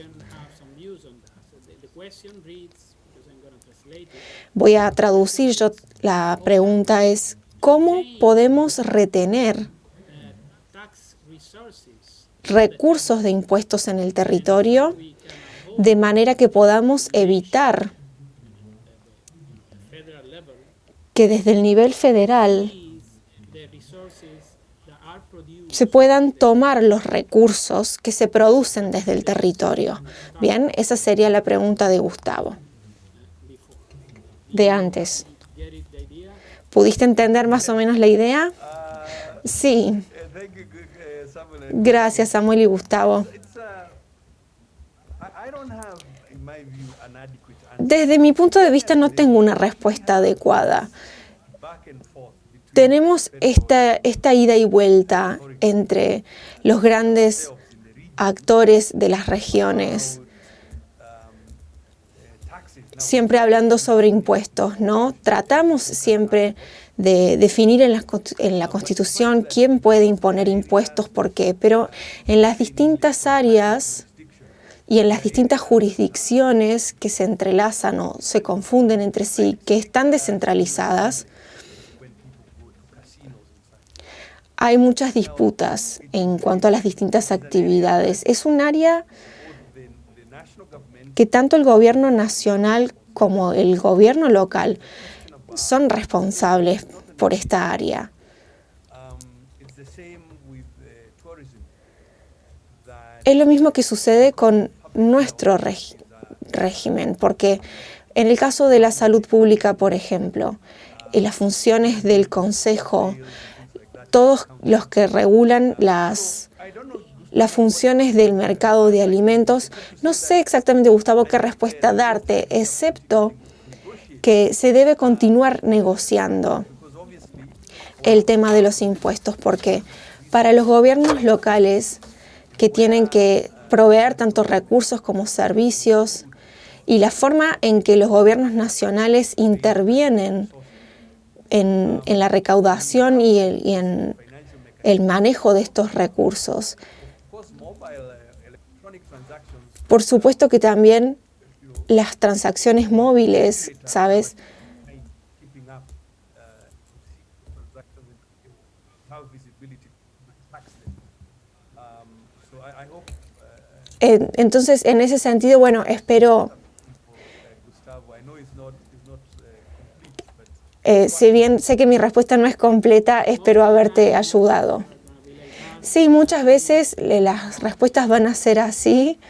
voy a traducir yo. La pregunta es, ¿cómo podemos retener recursos de impuestos en el territorio de manera que podamos evitar que desde el nivel federal se puedan tomar los recursos que se producen desde el territorio? Bien, esa sería la pregunta de Gustavo. De antes. ¿Pudiste entender más o menos la idea? Sí. Gracias, Samuel y Gustavo. Desde mi punto de vista no tengo una respuesta adecuada. Tenemos esta ida y vuelta entre los grandes actores de las regiones, siempre hablando sobre impuestos, ¿no? Tratamos siempre de definir en la Constitución quién puede imponer impuestos, por qué, pero en las distintas áreas y en las distintas jurisdicciones que se entrelazan o se confunden entre sí, que están descentralizadas, hay muchas disputas en cuanto a las distintas actividades. Es un área que tanto el gobierno nacional como el gobierno local son responsables por esta área. Es lo mismo que sucede con nuestro régimen, porque en el caso de la salud pública, por ejemplo, en las funciones del Consejo, todos los que regulan las funciones del mercado de alimentos, no sé exactamente, Gustavo, qué respuesta darte, excepto que se debe continuar negociando el tema de los impuestos, porque para los gobiernos locales que tienen que proveer tanto recursos como servicios y la forma en que los gobiernos nacionales intervienen en la recaudación y en el manejo de estos recursos. Por supuesto que también las transacciones móviles, ¿sabes? Entonces, en ese sentido, bueno, espero, si bien sé que mi respuesta no es completa, espero haberte ayudado. Sí, muchas veces las respuestas van a ser así.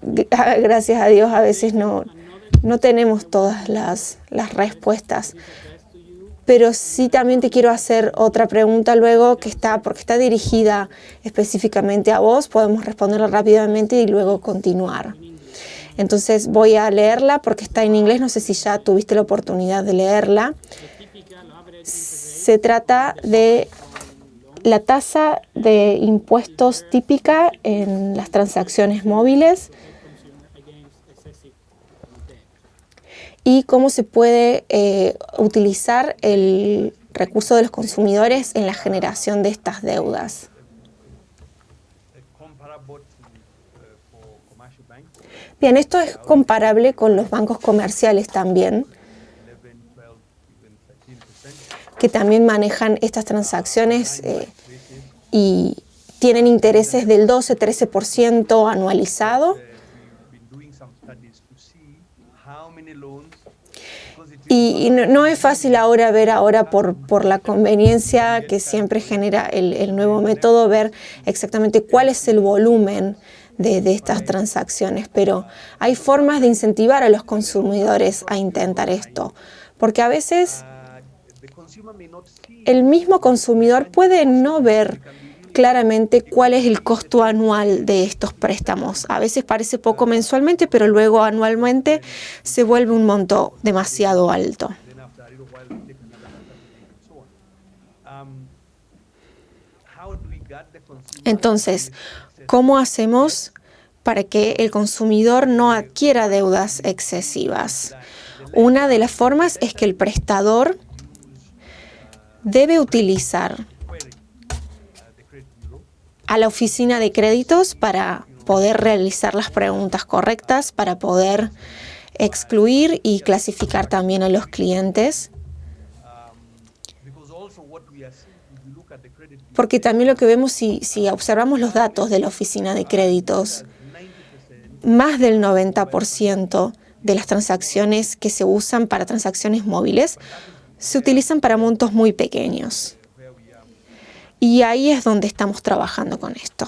Gracias a Dios, a veces no tenemos todas las respuestas. pero sí también te quiero hacer otra pregunta luego porque está dirigida específicamente a vos. Podemos responderla rápidamente y luego continuar. Entonces voy a leerla porque está en inglés. No sé si ya tuviste la oportunidad de leerla. Se trata de la tasa de impuestos típica en las transacciones móviles y cómo se puede utilizar el recurso de los consumidores en la generación de estas deudas. Bien, esto es comparable con los bancos comerciales también, que también manejan estas transacciones y tienen intereses del 12-13% anualizado. Y no es fácil ahora ver por la conveniencia que siempre genera el nuevo método, ver exactamente cuál es el volumen de estas transacciones, pero hay formas de incentivar a los consumidores a intentar esto, porque a veces el mismo consumidor puede no ver claramente cuál es el costo anual de estos préstamos. A veces parece poco mensualmente, pero luego anualmente se vuelve un monto demasiado alto. Entonces, ¿cómo hacemos para que el consumidor no adquiera deudas excesivas? Una de las formas es que el prestador debe utilizar a la oficina de créditos para poder realizar las preguntas correctas, para poder excluir y clasificar también a los clientes. Porque también lo que vemos, si observamos los datos de la oficina de créditos, más del 90% de las transacciones que se usan para transacciones móviles se utilizan para montos muy pequeños. Y ahí es donde estamos trabajando con esto.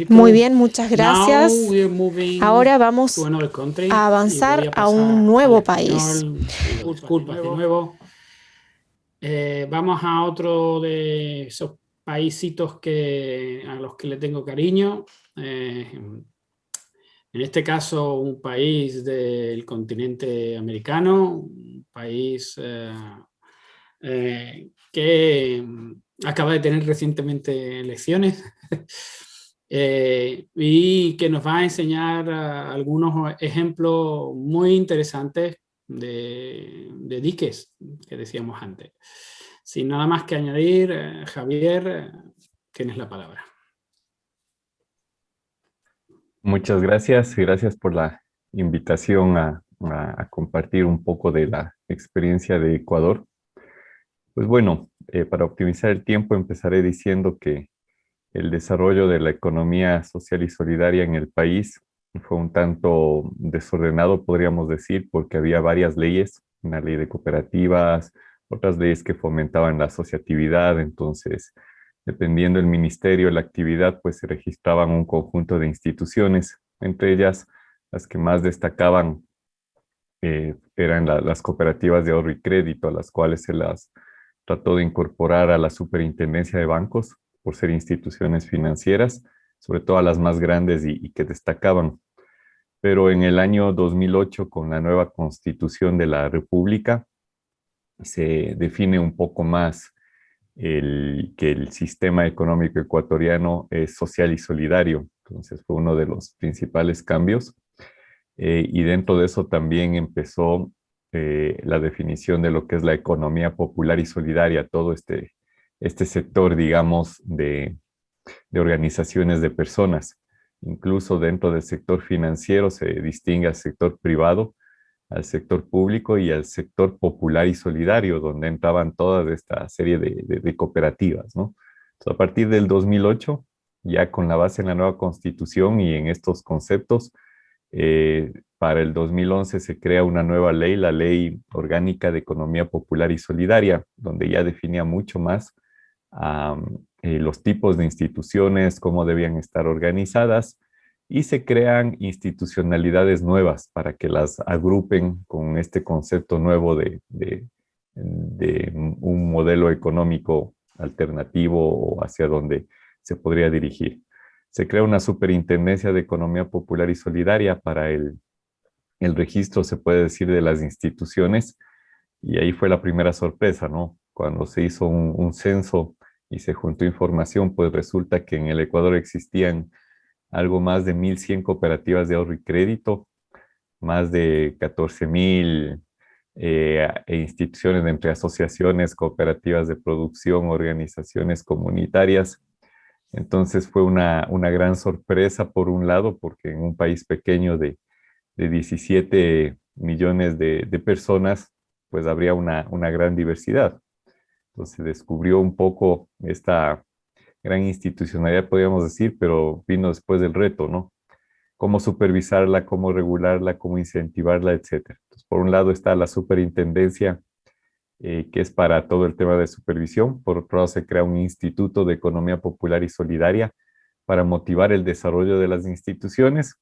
Muy bien, muchas gracias. Ahora vamos a avanzar a un nuevo país. Disculpas, de nuevo. Vamos a otro de esos paisitos a los que le tengo cariño. En este caso, un país del continente americano, un país que acaba de tener recientemente elecciones y que nos va a enseñar algunos ejemplos muy interesantes de diques que decíamos antes. Sin nada más que añadir, Javier, tienes la palabra. Muchas gracias y gracias por la invitación a compartir un poco de la experiencia de Ecuador. Pues bueno, para optimizar el tiempo empezaré diciendo que el desarrollo de la economía social y solidaria en el país fue un tanto desordenado, podríamos decir, porque había varias leyes, una ley de cooperativas, otras leyes que fomentaban la asociatividad. Entonces, dependiendo del ministerio, la actividad, pues se registraban un conjunto de instituciones, entre ellas las que más destacaban eran las cooperativas de ahorro y crédito, a las cuales se las trató de incorporar a la superintendencia de bancos por ser instituciones financieras, sobre todo a las más grandes y que destacaban. Pero en el año 2008, con la nueva Constitución de la República, se define un poco más que el sistema económico ecuatoriano es social y solidario. Entonces fue uno de los principales cambios. Y dentro de eso también empezó la definición de lo que es la economía popular y solidaria, todo este sector, digamos, de organizaciones de personas. Incluso dentro del sector financiero se distingue al sector privado, al sector público y al sector popular y solidario, donde entraban toda esta serie de cooperativas, ¿no? Entonces, a partir del 2008, ya con la base en la nueva Constitución y en estos conceptos, para el 2011 se crea una nueva ley, la Ley Orgánica de Economía Popular y Solidaria, donde ya definía mucho más los tipos de instituciones, cómo debían estar organizadas y se crean institucionalidades nuevas para que las agrupen con este concepto nuevo de un modelo económico alternativo o hacia donde se podría dirigir. Se crea una superintendencia de economía popular y solidaria para el registro, se puede decir, de las instituciones, y ahí fue la primera sorpresa, ¿no? Cuando se hizo un censo y se juntó información, pues resulta que en el Ecuador existían algo más de 1.100 cooperativas de ahorro y crédito, más de 14.000 instituciones entre asociaciones, cooperativas de producción, organizaciones comunitarias. Entonces fue una gran sorpresa por un lado, porque en un país pequeño de 17 millones de personas, pues habría una gran diversidad. Entonces descubrió un poco esta gran institucionalidad, podríamos decir, pero vino después del reto, ¿no? Cómo supervisarla, cómo regularla, cómo incentivarla, etcétera. Entonces, por un lado está la superintendencia, que es para todo el tema de supervisión. Por otro lado, se crea un Instituto de Economía Popular y Solidaria para motivar el desarrollo de las instituciones.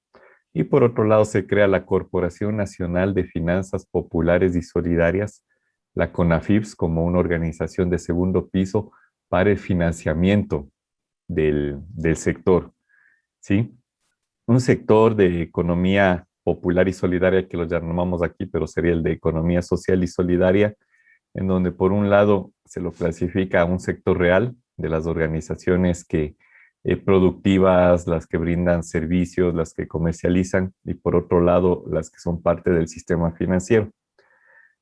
Y por otro lado, se crea la Corporación Nacional de Finanzas Populares y Solidarias, la CONAFIPS, como una organización de segundo piso para el financiamiento del sector, ¿sí? Un sector de economía popular y solidaria que lo llamamos aquí, pero sería el de economía social y solidaria, en donde por un lado se lo clasifica a un sector real de las organizaciones que productivas, las que brindan servicios, las que comercializan, y por otro lado las que son parte del sistema financiero.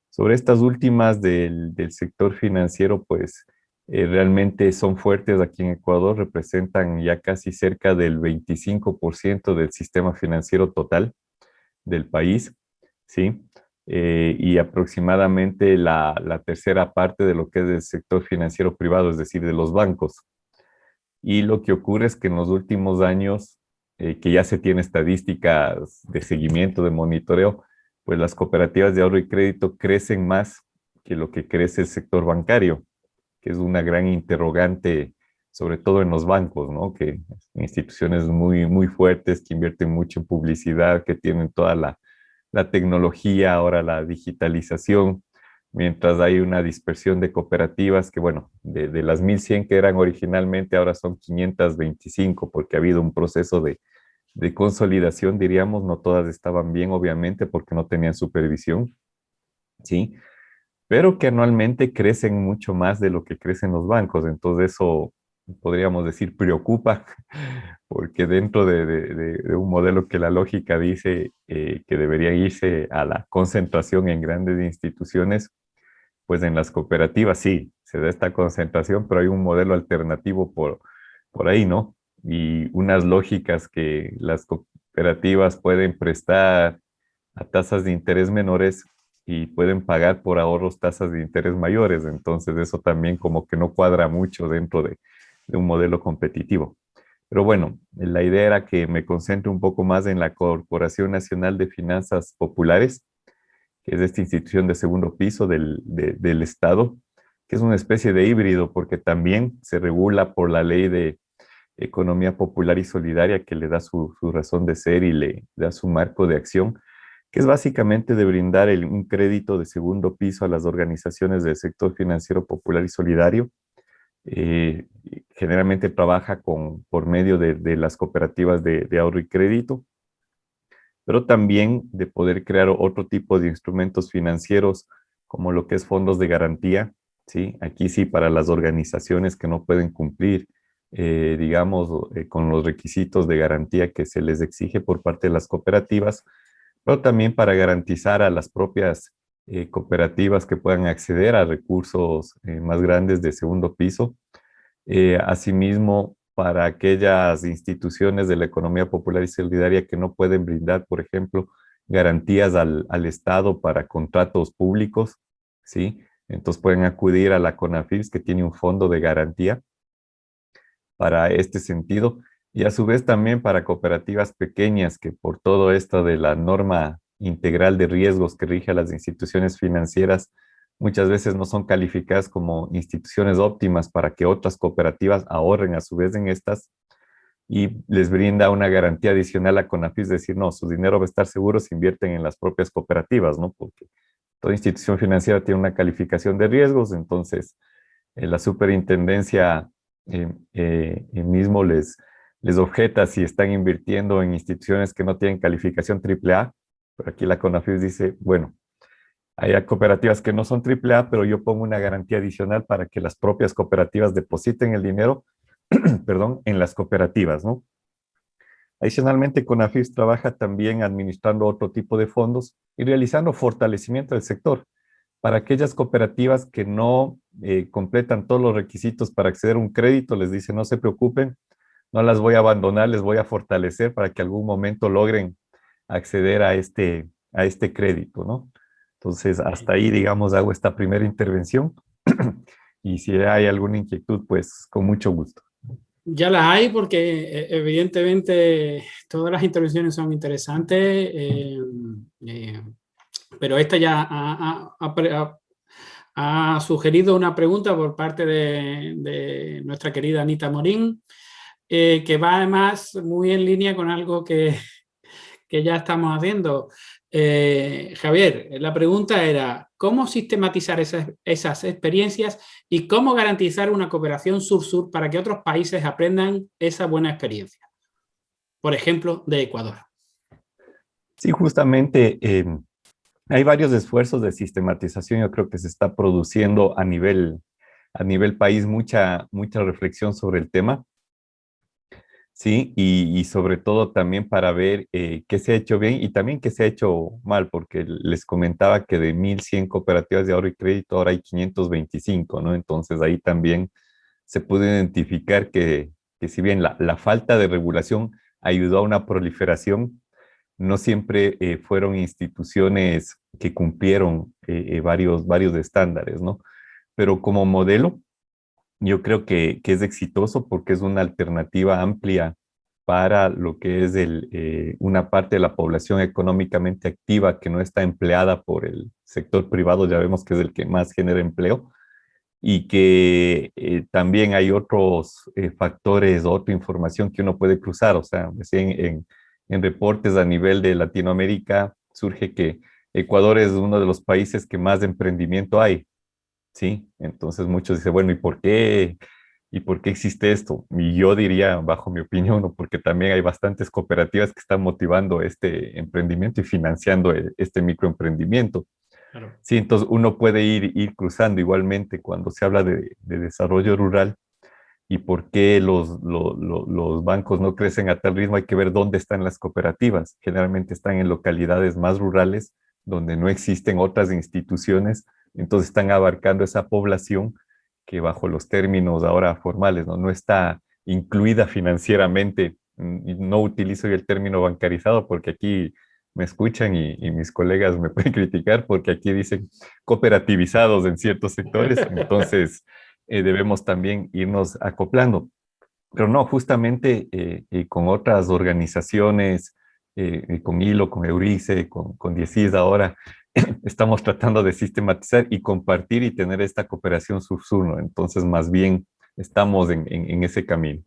Sobre estas últimas del sector financiero, pues realmente son fuertes aquí en Ecuador, representan ya casi cerca del 25% del sistema financiero total del país, ¿sí? Y aproximadamente la tercera parte de lo que es el sector financiero privado, es decir, de los bancos. Y lo que ocurre es que en los últimos años, que ya se tiene estadísticas de seguimiento, de monitoreo, pues las cooperativas de ahorro y crédito crecen más que lo que crece el sector bancario, que es una gran interrogante, sobre todo en los bancos, ¿no? Que instituciones muy fuertes que invierten mucho en publicidad, que tienen toda la tecnología, ahora la digitalización, mientras hay una dispersión de cooperativas que, bueno, de las 1.100 que eran originalmente, ahora son 525, porque ha habido un proceso de consolidación, diríamos. No todas estaban bien, obviamente, porque no tenían supervisión, ¿sí? Pero que anualmente crecen mucho más de lo que crecen los bancos. Entonces eso, podríamos decir, preocupa, porque dentro de un modelo que la lógica dice que debería irse a la concentración en grandes instituciones, pues en las cooperativas sí, se da esta concentración, pero hay un modelo alternativo por ahí, ¿no? Y unas lógicas que las cooperativas pueden prestar a tasas de interés menores y pueden pagar por ahorros tasas de interés mayores. Entonces eso también como que no cuadra mucho dentro de un modelo competitivo. Pero bueno, la idea era que me concentre un poco más en la Corporación Nacional de Finanzas Populares, que es esta institución de segundo piso del Estado, que es una especie de híbrido, porque también se regula por la Ley de Economía Popular y Solidaria, que le da su razón de ser y le da su marco de acción, que es básicamente de brindar un crédito de segundo piso a las organizaciones del sector financiero popular y solidario. Generalmente trabaja por medio de las cooperativas de ahorro y crédito, pero también de poder crear otro tipo de instrumentos financieros, como lo que es fondos de garantía, ¿sí? Aquí sí, para las organizaciones que no pueden cumplir, digamos, con los requisitos de garantía que se les exige por parte de las cooperativas, pero también para garantizar a las propias cooperativas que puedan acceder a recursos más grandes de segundo piso. Asimismo, para aquellas instituciones de la economía popular y solidaria que no pueden brindar, por ejemplo, garantías al Estado para contratos públicos, ¿sí? Entonces pueden acudir a la CONAFIPS, que tiene un fondo de garantía para este sentido, y a su vez también para cooperativas pequeñas que por todo esto de la norma integral de riesgos que rige a las instituciones financieras, muchas veces no son calificadas como instituciones óptimas para que otras cooperativas ahorren a su vez en estas. y les brinda una garantía adicional a CONAFIS, decir, no, su dinero va a estar seguro si invierten en las propias cooperativas, ¿no? Porque toda institución financiera tiene una calificación de riesgos, entonces la superintendencia mismo les objeta si están invirtiendo en instituciones que no tienen calificación AAA, pero aquí la CONAFIS dice, bueno, hay cooperativas que no son AAA, pero yo pongo una garantía adicional para que las propias cooperativas depositen el dinero, perdón, en las cooperativas, ¿no? Adicionalmente, CONAFIS trabaja también administrando otro tipo de fondos y realizando fortalecimiento del sector. Para aquellas cooperativas que no completan todos los requisitos para acceder a un crédito, les dice, no se preocupen, no las voy a abandonar, les voy a fortalecer para que algún momento logren acceder a este crédito, ¿no? Entonces, hasta ahí, digamos, hago esta primera intervención y si hay alguna inquietud, pues con mucho gusto. Ya las hay porque evidentemente todas las intervenciones son interesantes, pero esta ya ha sugerido una pregunta por parte de nuestra querida Anita Morín, que va además muy en línea con algo que ya estamos haciendo. Javier, la pregunta era, ¿cómo sistematizar esas experiencias y cómo garantizar una cooperación sur-sur para que otros países aprendan esa buena experiencia? Por ejemplo, de Ecuador. Sí, justamente hay varios esfuerzos de sistematización. Yo creo que se está produciendo a nivel país mucha reflexión sobre el tema. Sí, y sobre todo también para ver qué se ha hecho bien y también qué se ha hecho mal, porque les comentaba que de 1.100 cooperativas de ahorro y crédito ahora hay 525, ¿no? Entonces ahí también se puede identificar que si bien la falta de regulación ayudó a una proliferación, no siempre fueron instituciones que cumplieron varios estándares, ¿no? Pero como modelo, yo creo que es exitoso porque es una alternativa amplia para lo que es una parte de la población económicamente activa que no está empleada por el sector privado, ya vemos que es el que más genera empleo, y que también hay otros factores, otra información que uno puede cruzar. O sea, en reportes a nivel de Latinoamérica surge que Ecuador es uno de los países que más emprendimiento hay. ¿Sí? Entonces muchos dicen, bueno, ¿y por qué? ¿Y por qué existe esto? Y yo diría, bajo mi opinión, ¿no? Porque también hay bastantes cooperativas que están motivando este emprendimiento y financiando este microemprendimiento. Claro. Sí, entonces uno puede ir cruzando igualmente cuando se habla de desarrollo rural y por qué los bancos no crecen a tal ritmo. Hay que ver dónde están las cooperativas. Generalmente están en localidades más rurales donde no existen otras instituciones. Entonces están abarcando esa población que bajo los términos ahora formales no está incluida financieramente. No utilizo yo el término bancarizado porque aquí me escuchan y mis colegas me pueden criticar porque aquí dicen cooperativizados en ciertos sectores. Entonces debemos también irnos acoplando. Pero no, justamente con otras organizaciones, con Hilo, con Eurice, con DIESIS ahora, estamos tratando de sistematizar y compartir y tener esta cooperación sur-sur, ¿no? Entonces, más bien, estamos en ese camino.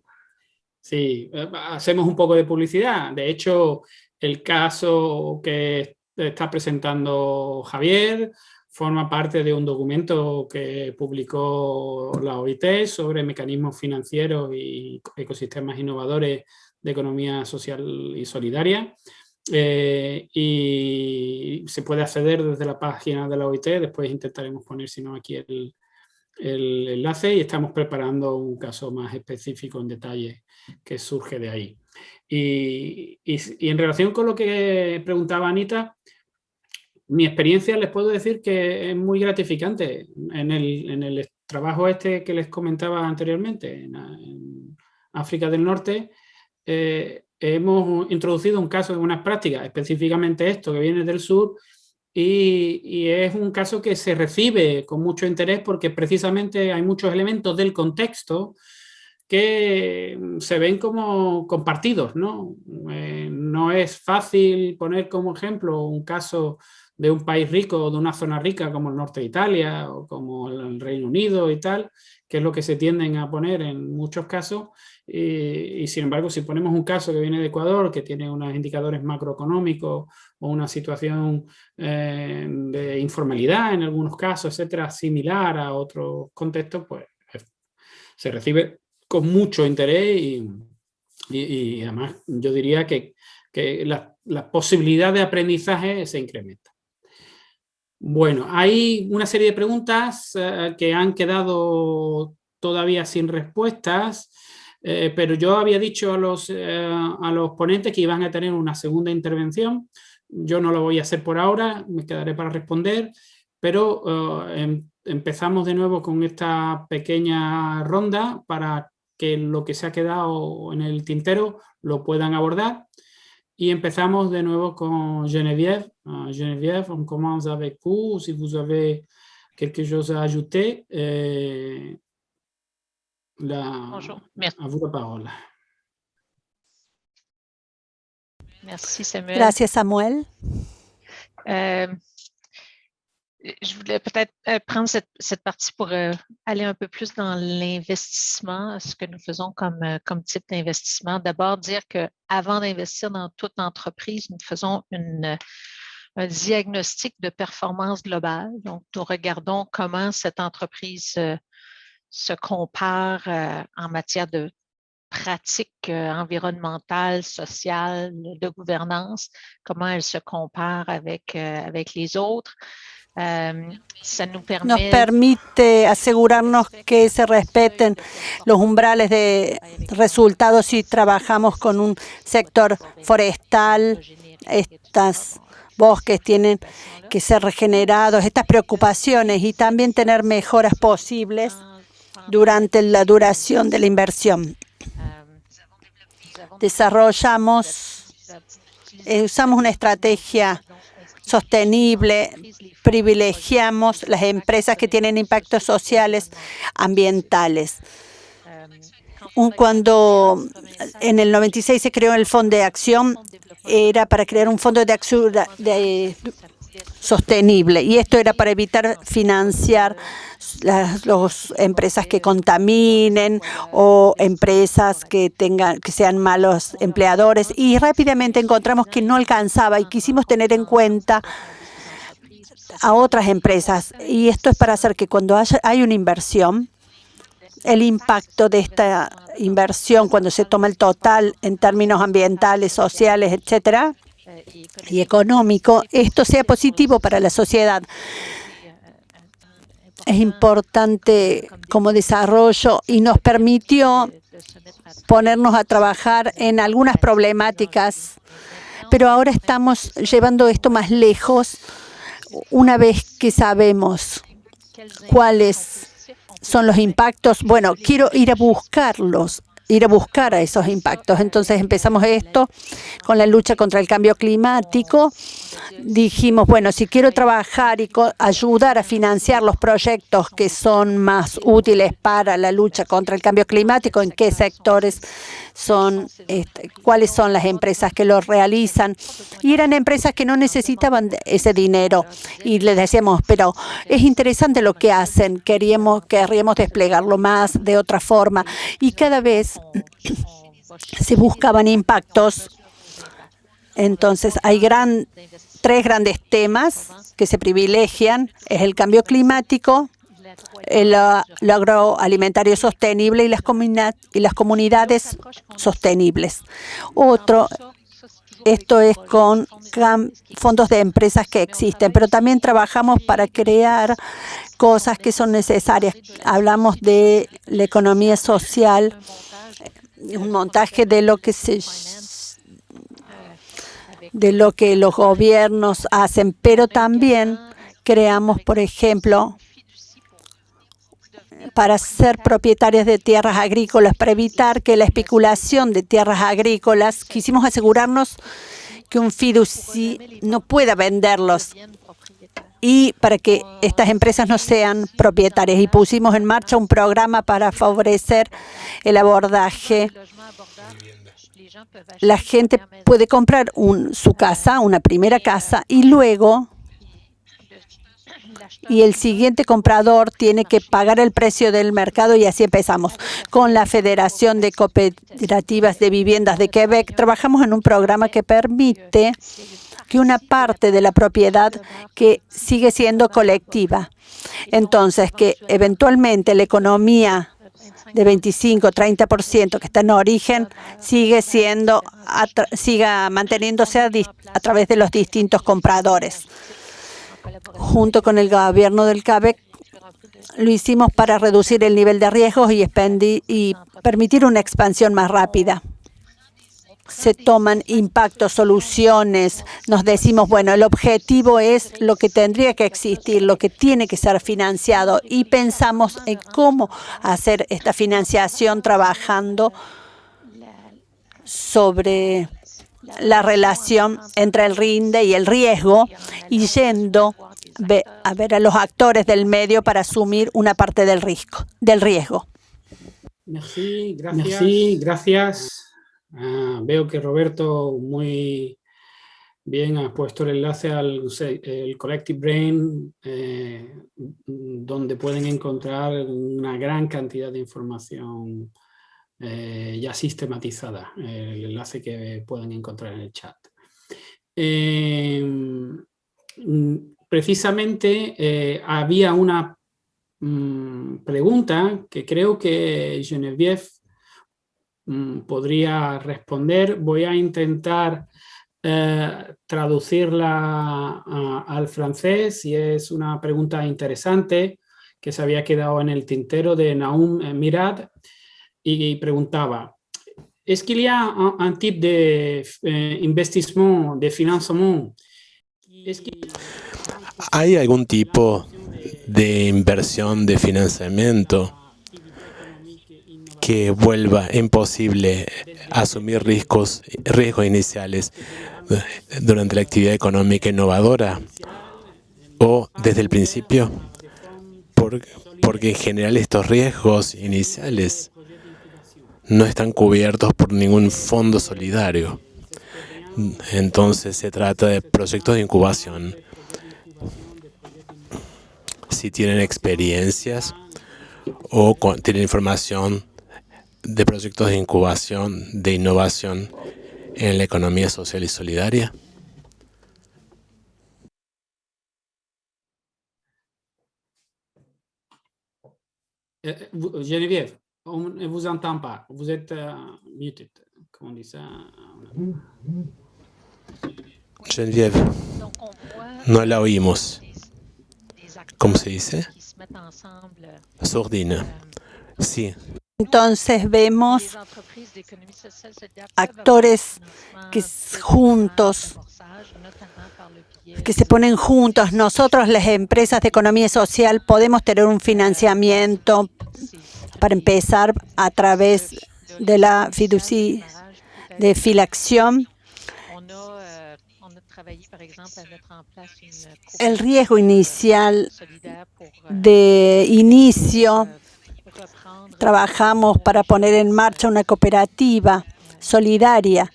Sí, hacemos un poco de publicidad. De hecho, el caso que está presentando Javier forma parte de un documento que publicó la OIT sobre mecanismos financieros y ecosistemas innovadores de economía social y solidaria. Y se puede acceder desde la página de la OIT. Después intentaremos poner, si no, aquí el enlace, y estamos preparando un caso más específico en detalle que surge de ahí. Y en relación con lo que preguntaba Anita, mi experiencia les puedo decir que es muy gratificante. En el trabajo este que les comentaba anteriormente, en África del Norte, hemos introducido un caso de unas prácticas, específicamente esto que viene del sur, y es un caso que se recibe con mucho interés porque precisamente hay muchos elementos del contexto que se ven como compartidos, ¿no? No es fácil poner como ejemplo un caso de un país rico o de una zona rica como el norte de Italia o como el Reino Unido y tal, que es lo que se tienden a poner en muchos casos, y sin embargo, si ponemos un caso que viene de Ecuador, que tiene unos indicadores macroeconómicos o una situación de informalidad en algunos casos, etcétera, similar a otros contextos, pues se recibe con mucho interés y además yo diría que la posibilidad de aprendizaje se incrementa. Bueno, hay una serie de preguntas que han quedado todavía sin respuestas, pero yo había dicho a los ponentes que iban a tener una segunda intervención. Yo no lo voy a hacer por ahora, me quedaré para responder, pero empezamos de nuevo con esta pequeña ronda para que lo que se ha quedado en el tintero lo puedan abordar. Y empezamos de nuevo con Geneviève. Geneviève, on commence avec vous. Si vous avez quelque chose à ajouter, Bonjour. Merci. à vous la parole. Merci, Samuel. Gracias, Samuel. Je voulais peut-être prendre cette partie pour aller un peu plus dans l'investissement, ce que nous faisons comme type d'investissement. D'abord, dire qu'avant d'investir dans toute entreprise, nous faisons un diagnostic de performance globale. Donc, nous regardons comment cette entreprise se compare en matière de pratiques environnementales, sociales, de gouvernance, comment elle se compare avec les autres. Nos permite asegurarnos que se respeten los umbrales de resultados si trabajamos con un sector forestal. Estos bosques tienen que ser regenerados, estas preocupaciones, y también tener mejoras posibles durante la duración de la inversión. Usamos una estrategia sostenible, privilegiamos las empresas que tienen impactos sociales, ambientales. Cuando en el 96 se creó el Fondo de Acción, era para crear un fondo de acción sostenible, y esto era para evitar financiar las empresas que contaminen o empresas que sean malos empleadores, y rápidamente encontramos que no alcanzaba y quisimos tener en cuenta a otras empresas, y esto es para hacer que cuando hay una inversión, el impacto de esta inversión, cuando se toma el total en términos ambientales, sociales, etcétera, y económico, esto sea positivo para la sociedad. Es importante como desarrollo y nos permitió ponernos a trabajar en algunas problemáticas, pero ahora estamos llevando esto más lejos una vez que sabemos cuáles son los impactos. Bueno, quiero ir a buscarlos, ir a buscar a esos impactos. Entonces empezamos esto con la lucha contra el cambio climático. Dijimos, bueno, si quiero trabajar y ayudar a financiar los proyectos que son más útiles para la lucha contra el cambio climático, ¿en qué sectores son, cuáles son las empresas que lo realizan? Y eran empresas que no necesitaban ese dinero. Y les decíamos, pero es interesante lo que hacen, querríamos desplegarlo más de otra forma. Y cada vez se buscaban impactos. Entonces, hay tres grandes temas que se privilegian. Es el cambio climático, lo agroalimentario sostenible y las comunidades sostenibles. Esto es con fondos de empresas que existen, pero también trabajamos para crear cosas que son necesarias. Hablamos de la economía social, un montaje de lo que los gobiernos hacen, pero también creamos, por ejemplo, para ser propietarios de tierras agrícolas, para evitar que la especulación de tierras agrícolas, quisimos asegurarnos que un fiduci no pueda venderlos y para que estas empresas no sean propietarias. Y pusimos en marcha un programa para favorecer el abordaje. La gente puede comprar su casa, una primera casa, y luego y el siguiente comprador tiene que pagar el precio del mercado, y así empezamos. Con la Federación de Cooperativas de Viviendas de Quebec trabajamos en un programa que permite que una parte de la propiedad que sigue siendo colectiva, entonces que eventualmente la economía de 25-30% que está en origen siga manteniéndose a través de los distintos compradores. Junto con el gobierno del Quebec lo hicimos para reducir el nivel de riesgos y permitir una expansión más rápida. Se toman impactos, soluciones, nos decimos, bueno, el objetivo es lo que tendría que existir, lo que tiene que ser financiado, y pensamos en cómo hacer esta financiación trabajando sobre la relación entre el rinde y el riesgo y yendo a ver a los actores del medio para asumir una parte del riesgo. Gracias. Veo que Roberto muy bien ha puesto el enlace al el Collective Brain, donde pueden encontrar una gran cantidad de información ya sistematizada, el enlace que pueden encontrar en el chat. Precisamente había una pregunta que creo que Geneviève podría responder. Voy a intentar traducirla al francés, y es una pregunta interesante que se había quedado en el tintero de Naum Mirad, y preguntaba: ¿Est-ce qu'il y a un type de investissement, de financement? ¿Hay algún tipo de inversión de financiamiento que vuelva imposible asumir riesgos iniciales durante la actividad económica innovadora, o desde el principio? Porque en general estos riesgos iniciales no están cubiertos por ningún fondo solidario. Entonces se trata de proyectos de incubación. Si tienen experiencias o tienen información de proyectos de incubación, de innovación en la economía social y solidaria. Geneviève, on ne vous entend pas. Vous êtes muted. Comment on dit ça? Geneviève, no la oímos. ¿Cómo se dice? Sordina. Sí. Entonces vemos actores que se ponen juntos. Nosotros, las empresas de economía social, podemos tener un financiamiento para empezar a través de la fiducia de Filacción. El riesgo inicial de inicio, trabajamos para poner en marcha una cooperativa solidaria,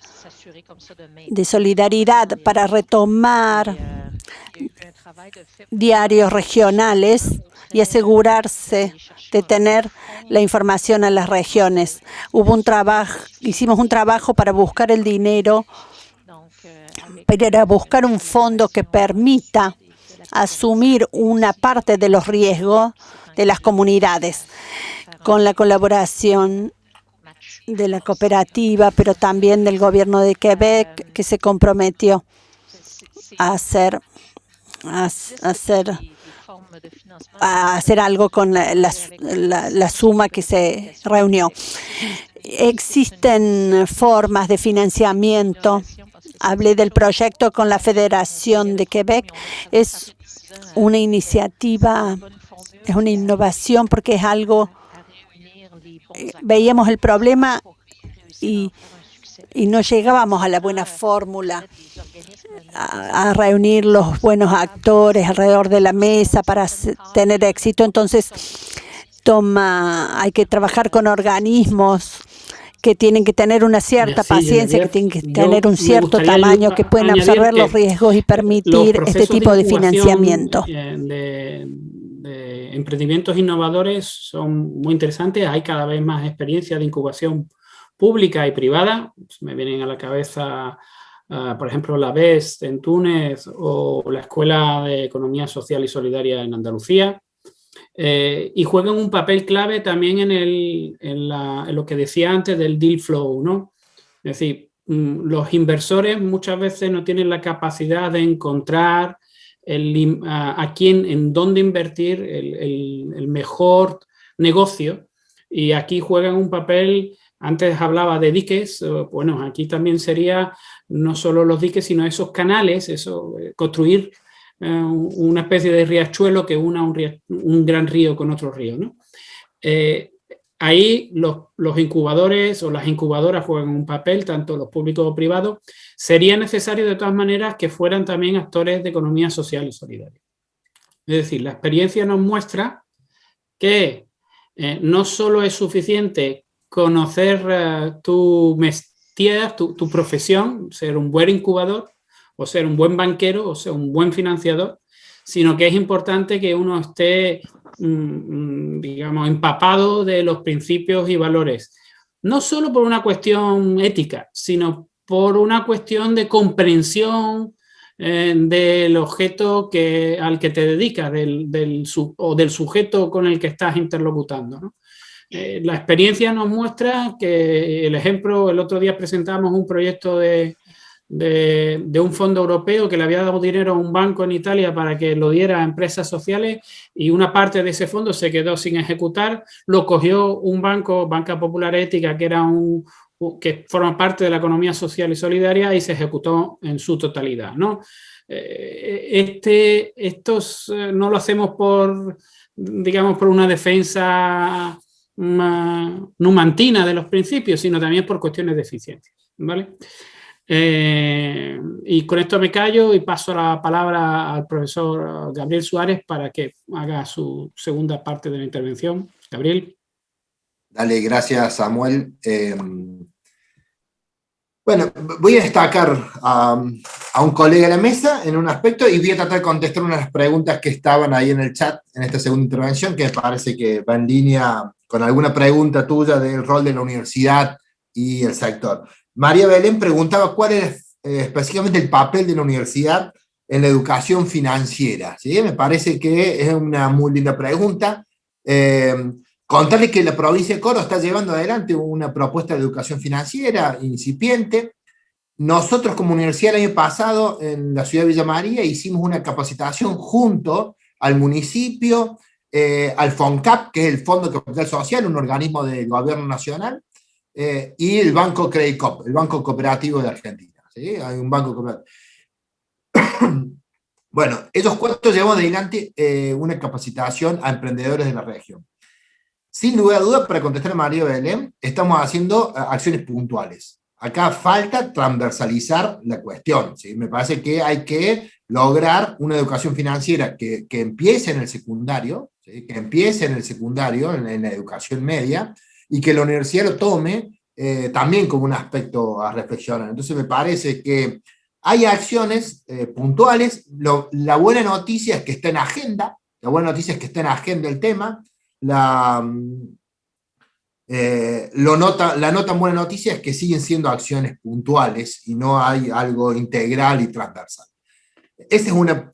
de solidaridad, para retomar diarios regionales y asegurarse de tener la información a las regiones. Hicimos un trabajo para buscar el dinero, para buscar un fondo que permita asumir una parte de los riesgos de las comunidades, con la colaboración de la cooperativa, pero también del gobierno de Quebec, que se comprometió a hacer algo con la suma que se reunió. Existen formas de financiamiento. Hablé del proyecto con la Federación de Quebec. Es una iniciativa, es una innovación, porque es algo. Veíamos el problema y no llegábamos a la buena fórmula, a reunir los buenos actores alrededor de la mesa para tener éxito. Entonces, hay que trabajar con organismos que tienen que tener una cierta paciencia, que tienen que tener un cierto tamaño, que pueden absorber los riesgos y permitir este tipo de financiamiento. De emprendimientos innovadores son muy interesantes. Hay cada vez más experiencias de incubación pública y privada. Me vienen a la cabeza, por ejemplo, la BEST en Túnez o la Escuela de Economía Social y Solidaria en Andalucía. Y juegan un papel clave también en lo que decía antes del deal flow, ¿no? Es decir, los inversores muchas veces no tienen la capacidad de encontrar a quién, en dónde invertir el mejor negocio, y aquí juegan un papel. Antes hablaba de diques, bueno, aquí también sería no solo los diques, sino esos canales, construir una especie de riachuelo que una un gran río con otro río, ¿no? Ahí los incubadores o las incubadoras juegan un papel, tanto los públicos o privados. Sería necesario de todas maneras que fueran también actores de economía social y solidaria. Es decir, la experiencia nos muestra que no solo es suficiente conocer tu métier, tu profesión, ser un buen incubador, o ser un buen banquero, o ser un buen financiador, sino que es importante que uno esté, digamos, empapado de los principios y valores, no solo por una cuestión ética, sino por una cuestión de comprensión del objeto al que te dedicas, del sujeto con el que estás interlocutando, ¿no? La experiencia nos muestra que el otro día presentamos un proyecto de un fondo europeo que le había dado dinero a un banco en Italia para que lo diera a empresas sociales, y una parte de ese fondo se quedó sin ejecutar. Lo cogió un banco, Banca Popular Ética, que forma parte de la economía social y solidaria, y se ejecutó en su totalidad, ¿no? Estos no lo hacemos por una defensa numantina de los principios, sino también por cuestiones de eficiencia, ¿vale? Y con esto me callo y paso la palabra al profesor Gabriel Suárez para que haga su segunda parte de la intervención. Gabriel. Dale, gracias, Samuel. Bueno, voy a destacar a un colega de la mesa en un aspecto y voy a tratar de contestar unas preguntas que estaban ahí en el chat en esta segunda intervención, que me parece que va en línea con alguna pregunta tuya del rol de la universidad y el sector. María Belén preguntaba cuál era específicamente el papel de la universidad en la educación financiera, ¿sí? Me parece que es una muy linda pregunta. Contarles que la provincia de Córdoba está llevando adelante una propuesta de educación financiera incipiente. Nosotros como universidad el año pasado en la ciudad de Villa María hicimos una capacitación junto al municipio, al FONCAP, que es el Fondo de Capital Social, un organismo del gobierno nacional, y el Banco Credicop, el Banco Cooperativo de Argentina, ¿sí? Hay un banco cooperativo. Bueno, ellos cuatro llevamos adelante una capacitación a emprendedores de la región. Sin lugar a dudas, para contestar a María Belén, estamos haciendo acciones puntuales. Acá falta transversalizar la cuestión, ¿sí? Me parece que hay que lograr una educación financiera que empiece en el secundario, ¿sí? Que empiece en el secundario, en la educación media, y que la universidad lo tome también como un aspecto a reflexionar. Entonces me parece que hay acciones puntuales. La buena noticia es que está en agenda, el tema. La no tan buena noticia es que siguen siendo acciones puntuales y no hay algo integral y transversal. Esa es una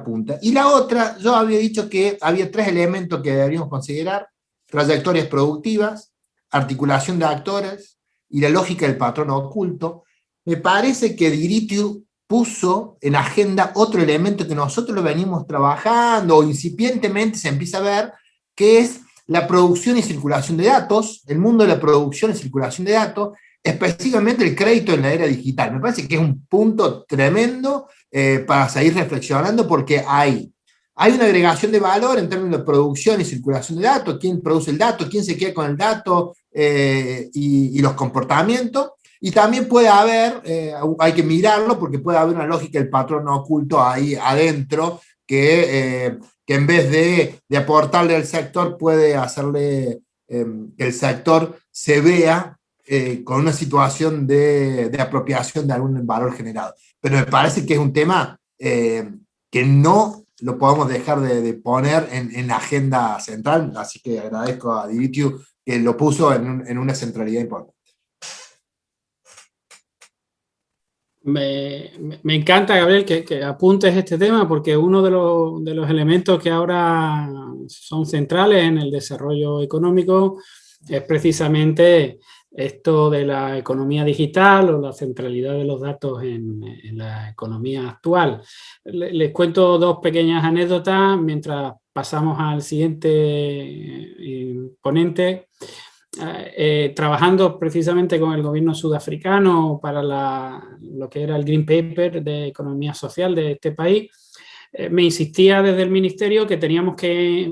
punta. Y la otra, yo había dicho que había 3 elementos que deberíamos considerar: trayectorias productivas, articulación de actores y la lógica del patrón oculto. Me parece que Diritiu puso en agenda otro elemento que nosotros lo venimos trabajando o incipientemente se empieza a ver, que es la producción y circulación de datos, el mundo de la producción y circulación de datos, específicamente el crédito en la era digital. Me parece que es un punto tremendo para seguir reflexionando, porque hay una agregación de valor en términos de producción y circulación de datos, quién produce el dato, quién se queda con el dato y los comportamientos. Y también puede haber, hay que mirarlo, porque puede haber una lógica del patrón oculto ahí adentro, que en vez de aportarle al sector, puede hacerle que el sector se vea con una situación de apropiación de algún valor generado. Pero me parece que es un tema que no lo podemos dejar de poner en la agenda central, así que agradezco a Dimitriu que lo puso en una centralidad importante. Me encanta, Gabriel, que apuntes este tema, porque uno de los elementos que ahora son centrales en el desarrollo económico es precisamente esto de la economía digital o la centralidad de los datos en la economía actual. Les cuento dos pequeñas anécdotas mientras pasamos al siguiente ponente. Trabajando precisamente con el gobierno sudafricano para lo que era el Green Paper de economía social de este país, me insistía desde el ministerio que teníamos que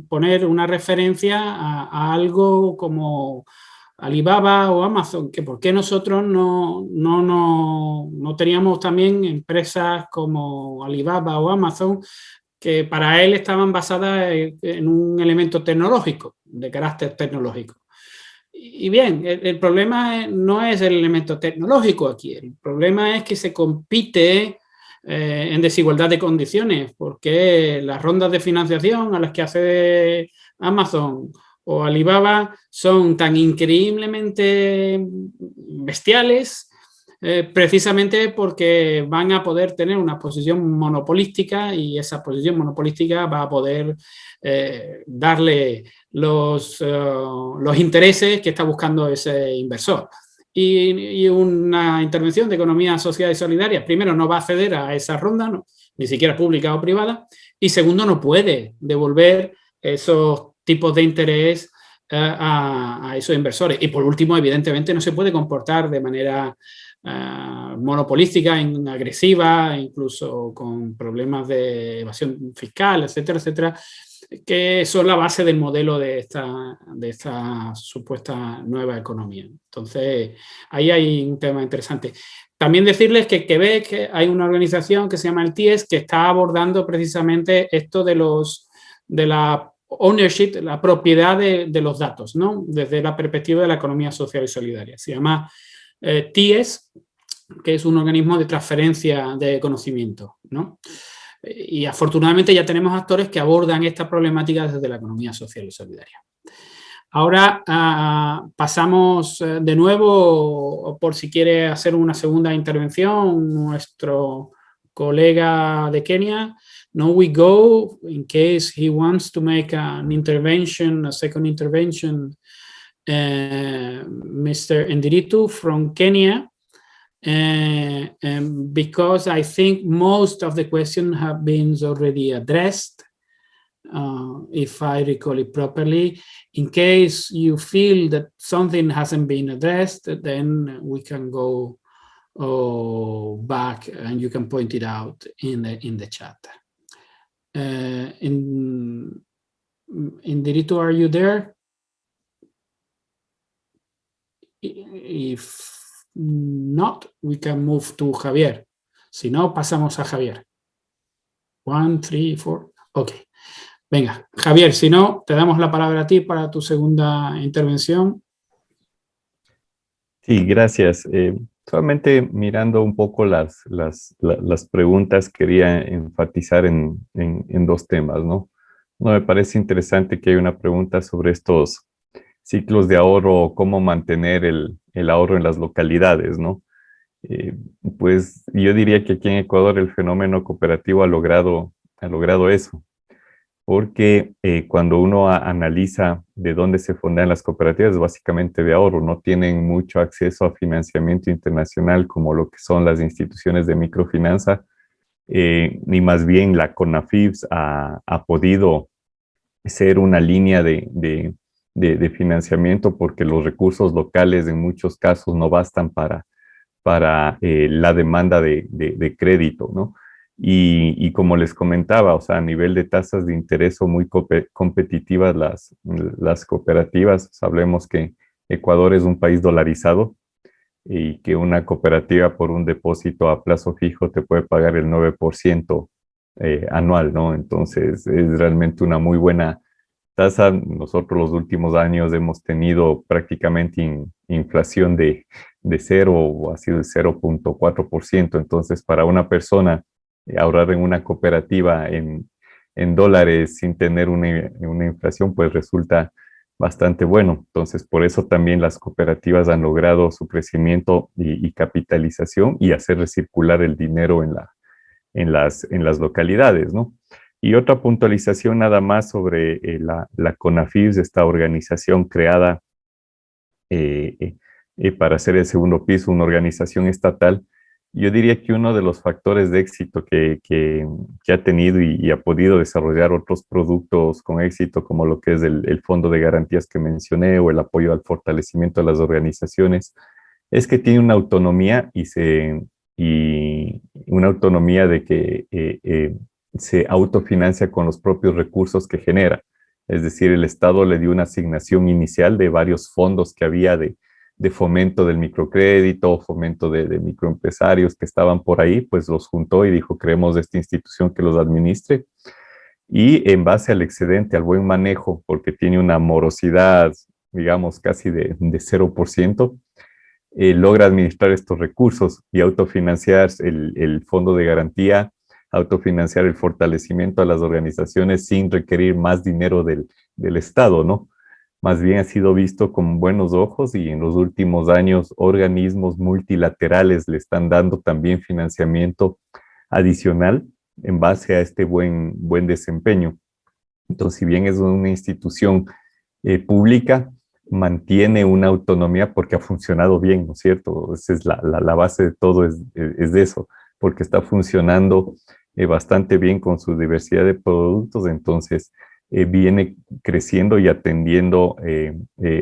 poner una referencia a algo como Alibaba o Amazon, que por qué nosotros no teníamos también empresas como Alibaba o Amazon que para él estaban basadas en un elemento tecnológico, de carácter tecnológico. Y bien, el problema no es el elemento tecnológico aquí, el problema es que se compite en desigualdad de condiciones, porque las rondas de financiación a las que accede Amazon o Alibaba son tan increíblemente bestiales, precisamente porque van a poder tener una posición monopolística y esa posición monopolística va a poder darle los intereses que está buscando ese inversor. Y una intervención de economía social y solidaria, primero, no va a acceder a esa ronda, no, ni siquiera pública o privada, y segundo, no puede devolver esos tipos de interés a esos inversores. Y por último, evidentemente, no se puede comportar de manera monopolística, agresiva, incluso con problemas de evasión fiscal, etcétera, etcétera, que son la base del modelo de esta supuesta nueva economía. Entonces, ahí hay un tema interesante. También decirles que en Quebec hay una organización que se llama el TIES que está abordando precisamente esto de la ownership, la propiedad de los datos, ¿no? Desde la perspectiva de la economía social y solidaria. Se llama TIES, que es un organismo de transferencia de conocimiento, ¿no? Y afortunadamente ya tenemos actores que abordan esta problemática desde la economía social y solidaria. Ahora pasamos de nuevo, por si quiere hacer una segunda intervención, nuestro colega de Kenia. Now we go, in case he wants to make an intervention, a second intervention, Mr. Ndiritu from Kenya. Because I think most of the questions have been already addressed, if I recall it properly. In case you feel that something hasn't been addressed, then we can go back and you can point it out in the chat. Ndiritu, are you there? If not, we can move to Javier. Si no, pasamos a Javier. 1, 3, 4. Ok. Venga, Javier, si no, te damos la palabra a ti para tu segunda intervención. Sí, gracias. Solamente mirando un poco las preguntas, quería enfatizar en dos temas, ¿no? Uno, me parece interesante que hay una pregunta sobre estos ciclos de ahorro, cómo mantener el ahorro en las localidades, ¿no? Pues yo diría que aquí en Ecuador el fenómeno cooperativo ha logrado eso, porque cuando uno analiza de dónde se fondean las cooperativas, básicamente de ahorro, no tienen mucho acceso a financiamiento internacional como lo que son las instituciones de microfinanza, ni más bien la CONAFIBS ha podido ser una línea de financiamiento porque los recursos locales en muchos casos no bastan para la demanda de crédito, ¿no? Y como les comentaba, o sea, a nivel de tasas de interés son muy competitivas las cooperativas. Sabemos que Ecuador es un país dolarizado y que una cooperativa por un depósito a plazo fijo te puede pagar el 9% anual, ¿no? Entonces es realmente una muy buena tasa, nosotros los últimos años hemos tenido prácticamente inflación de cero o ha sido el 0.4%. Entonces, para una persona ahorrar en una cooperativa en dólares sin tener una inflación, pues resulta bastante bueno. Entonces, por eso también las cooperativas han logrado su crecimiento y capitalización y hacer recircular el dinero en las localidades, ¿no? Y otra puntualización nada más sobre la CONAFIBS, esta organización creada para hacer el segundo piso, una organización estatal. Yo diría que uno de los factores de éxito que ha tenido y ha podido desarrollar otros productos con éxito, como lo que es el Fondo de Garantías que mencioné o el apoyo al fortalecimiento de las organizaciones, es que tiene una autonomía y una autonomía de que se autofinancia con los propios recursos que genera. Es decir, el Estado le dio una asignación inicial de varios fondos que había de fomento del microcrédito, fomento de microempresarios que estaban por ahí, pues los juntó y dijo, creemos esta institución que los administre. Y en base al excedente, al buen manejo, porque tiene una morosidad, digamos, casi de 0%, logra administrar estos recursos y autofinanciar el fondo de garantía, autofinanciar el fortalecimiento a las organizaciones sin requerir más dinero del Estado, ¿no? Más bien ha sido visto con buenos ojos y en los últimos años organismos multilaterales le están dando también financiamiento adicional en base a este buen desempeño. Entonces, si bien es una institución pública, mantiene una autonomía porque ha funcionado bien, ¿no es cierto? Esa es la base de todo, es de eso, porque está funcionando bastante bien con su diversidad de productos, entonces viene creciendo y atendiendo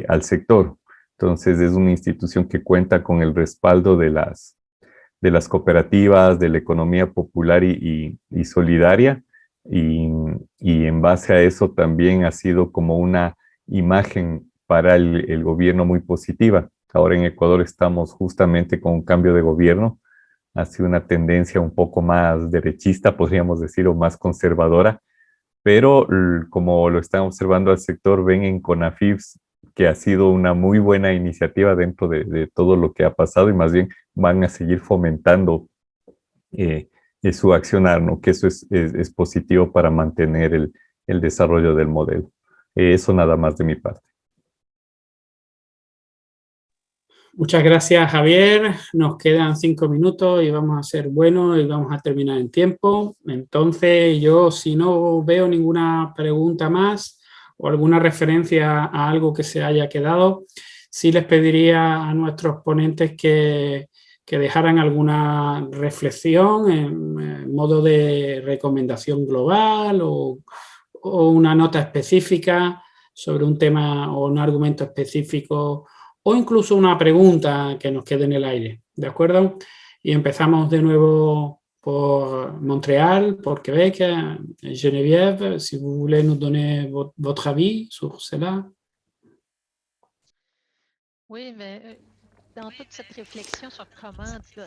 al sector. Entonces es una institución que cuenta con el respaldo de las cooperativas, de la economía popular y solidaria, y en base a eso también ha sido como una imagen para el gobierno muy positiva. Ahora en Ecuador estamos justamente con un cambio de gobierno, ha sido una tendencia un poco más derechista, podríamos decir, o más conservadora, pero como lo están observando al sector, ven en CONAFIBS que ha sido una muy buena iniciativa dentro de todo lo que ha pasado y más bien van a seguir fomentando su accionar, ¿no? Que eso es positivo para mantener el desarrollo del modelo. Eso nada más de mi parte. Muchas gracias, Javier. Nos quedan 5 minutos y vamos a ser buenos y vamos a terminar en tiempo. Entonces, yo si no veo ninguna pregunta más o alguna referencia a algo que se haya quedado, sí les pediría a nuestros ponentes que dejaran alguna reflexión en modo de recomendación global o una nota específica sobre un tema o un argumento específico o incluso una pregunta que nos quede en el aire, ¿de acuerdo? Y empezamos de nuevo por Montréal, por Québec. Geneviève, si vous voulez nous donner votre avis sur cela.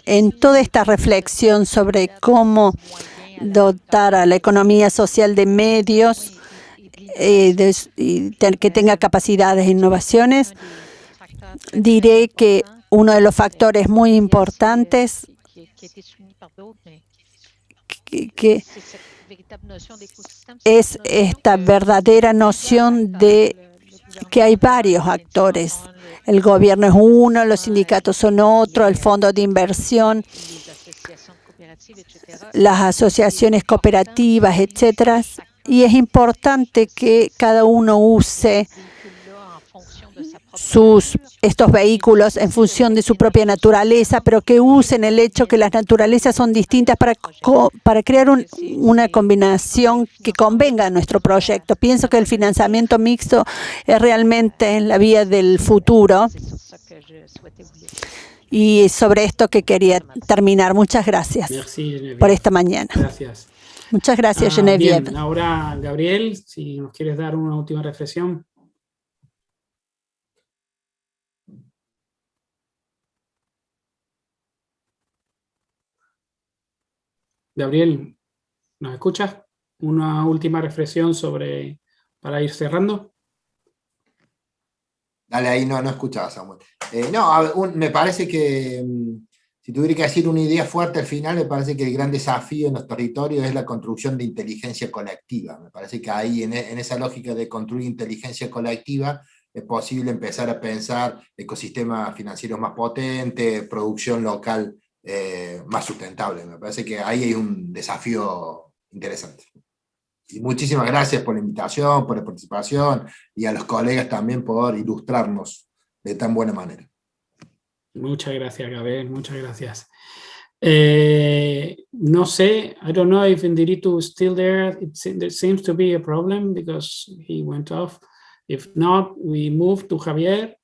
En toda esta reflexión sobre cómo dotar a la economía social de medios que tenga capacidades e innovaciones, diré que uno de los factores muy importantes que es esta verdadera noción de que hay varios actores. El gobierno es uno, los sindicatos son otro, el fondo de inversión, las asociaciones cooperativas, etcétera. Y es importante que cada uno use estos vehículos en función de su propia naturaleza, pero que usen el hecho que las naturalezas son distintas para crear una combinación que convenga a nuestro proyecto. Pienso que el financiamiento mixto es realmente la vía del futuro. Y sobre esto que quería terminar. Muchas gracias por esta mañana. Gracias. Muchas gracias, Geneviève. Bien, ahora, Gabriel, si nos quieres dar una última reflexión. Gabriel, ¿nos escuchas? Una última reflexión sobre para ir cerrando. Dale, ahí no escuchaba, Samuel. Me parece que si tuviera que decir una idea fuerte al final, me parece que el gran desafío en los territorios es la construcción de inteligencia colectiva. Me parece que ahí, en esa lógica de construir inteligencia colectiva, es posible empezar a pensar ecosistemas financieros más potentes, producción local más sustentable. Me parece que ahí hay un desafío interesante. Y muchísimas gracias por la invitación, por la participación, y a los colegas también por ilustrarnos de tan buena manera. Muchas gracias, Gabriel, muchas gracias. No sé, I don't know if Indiritu is still there. There seems to be a problem because he went off. If not, we move to Javier.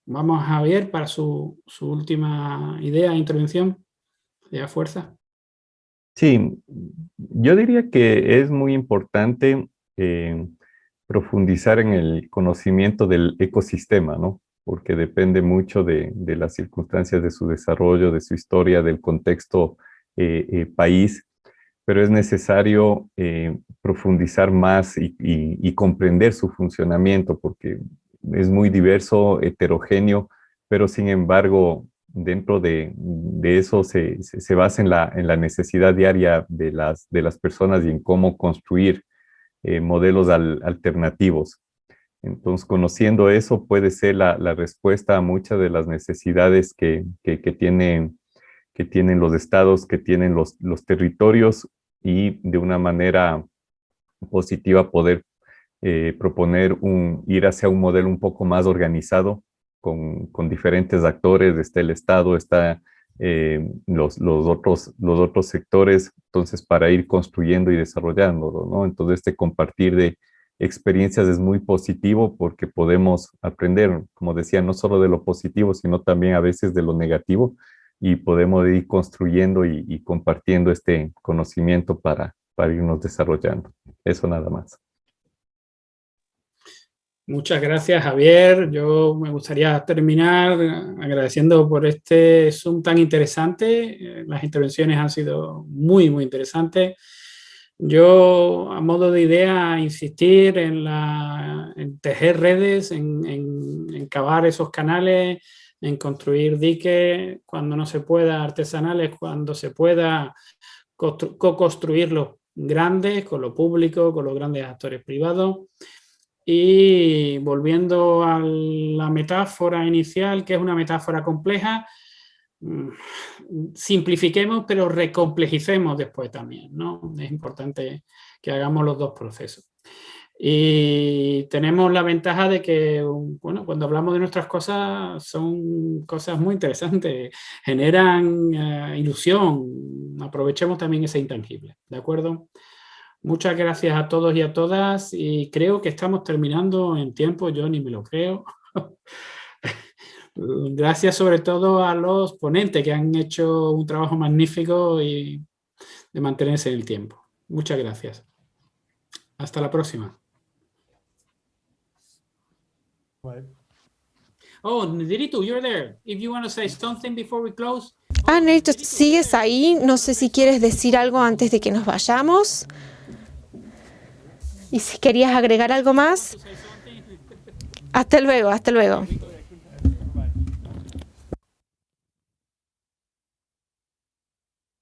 Vamos a Javier para su última idea, intervención. De fuerza. Sí, yo diría que es muy importante profundizar en el conocimiento del ecosistema, ¿no? Porque depende mucho de las circunstancias de su desarrollo, de su historia, del contexto país, pero es necesario profundizar más y comprender su funcionamiento, porque es muy diverso, heterogéneo, pero sin embargo, dentro de eso se basa en la necesidad diaria de las personas y en cómo construir modelos alternativos. Entonces, conociendo eso puede ser la respuesta a muchas de las necesidades que tienen los estados, que tienen los territorios, y de una manera positiva poder proponer ir hacia un modelo un poco más organizado, con diferentes actores. Está el Estado, está los otros sectores, entonces para ir construyendo y desarrollándolo, ¿no? Entonces compartir de experiencias es muy positivo, porque podemos aprender, como decía, no solo de lo positivo, sino también a veces de lo negativo, y podemos ir construyendo y compartiendo este conocimiento para irnos desarrollando. Eso nada más. Muchas gracias, Javier. Yo me gustaría terminar agradeciendo por este Zoom tan interesante. Las intervenciones han sido muy, muy interesantes. Yo, a modo de idea, insistir en tejer redes, en cavar esos canales, en construir diques cuando no se pueda, artesanales cuando se pueda, co-construirlos grandes con lo público, con los grandes actores privados. Y volviendo a la metáfora inicial, que es una metáfora compleja, simplifiquemos, pero recomplejicemos después también, ¿no? Es importante que hagamos los dos procesos. Y tenemos la ventaja de que, bueno, cuando hablamos de nuestras cosas, son cosas muy interesantes, generan ilusión. Aprovechemos también ese intangible, ¿de acuerdo? Muchas gracias a todos y a todas, y creo que estamos terminando en tiempo, yo ni me lo creo. Gracias sobre todo a los ponentes que han hecho un trabajo magnífico y de mantenerse en el tiempo. Muchas gracias. Hasta la próxima. Oh, Ndiritu, you're there. If you want to say something before we close. Neto, ¿sigues ahí? No sé si quieres decir algo antes de que nos vayamos. Y si querías agregar algo más. Hasta luego, hasta luego.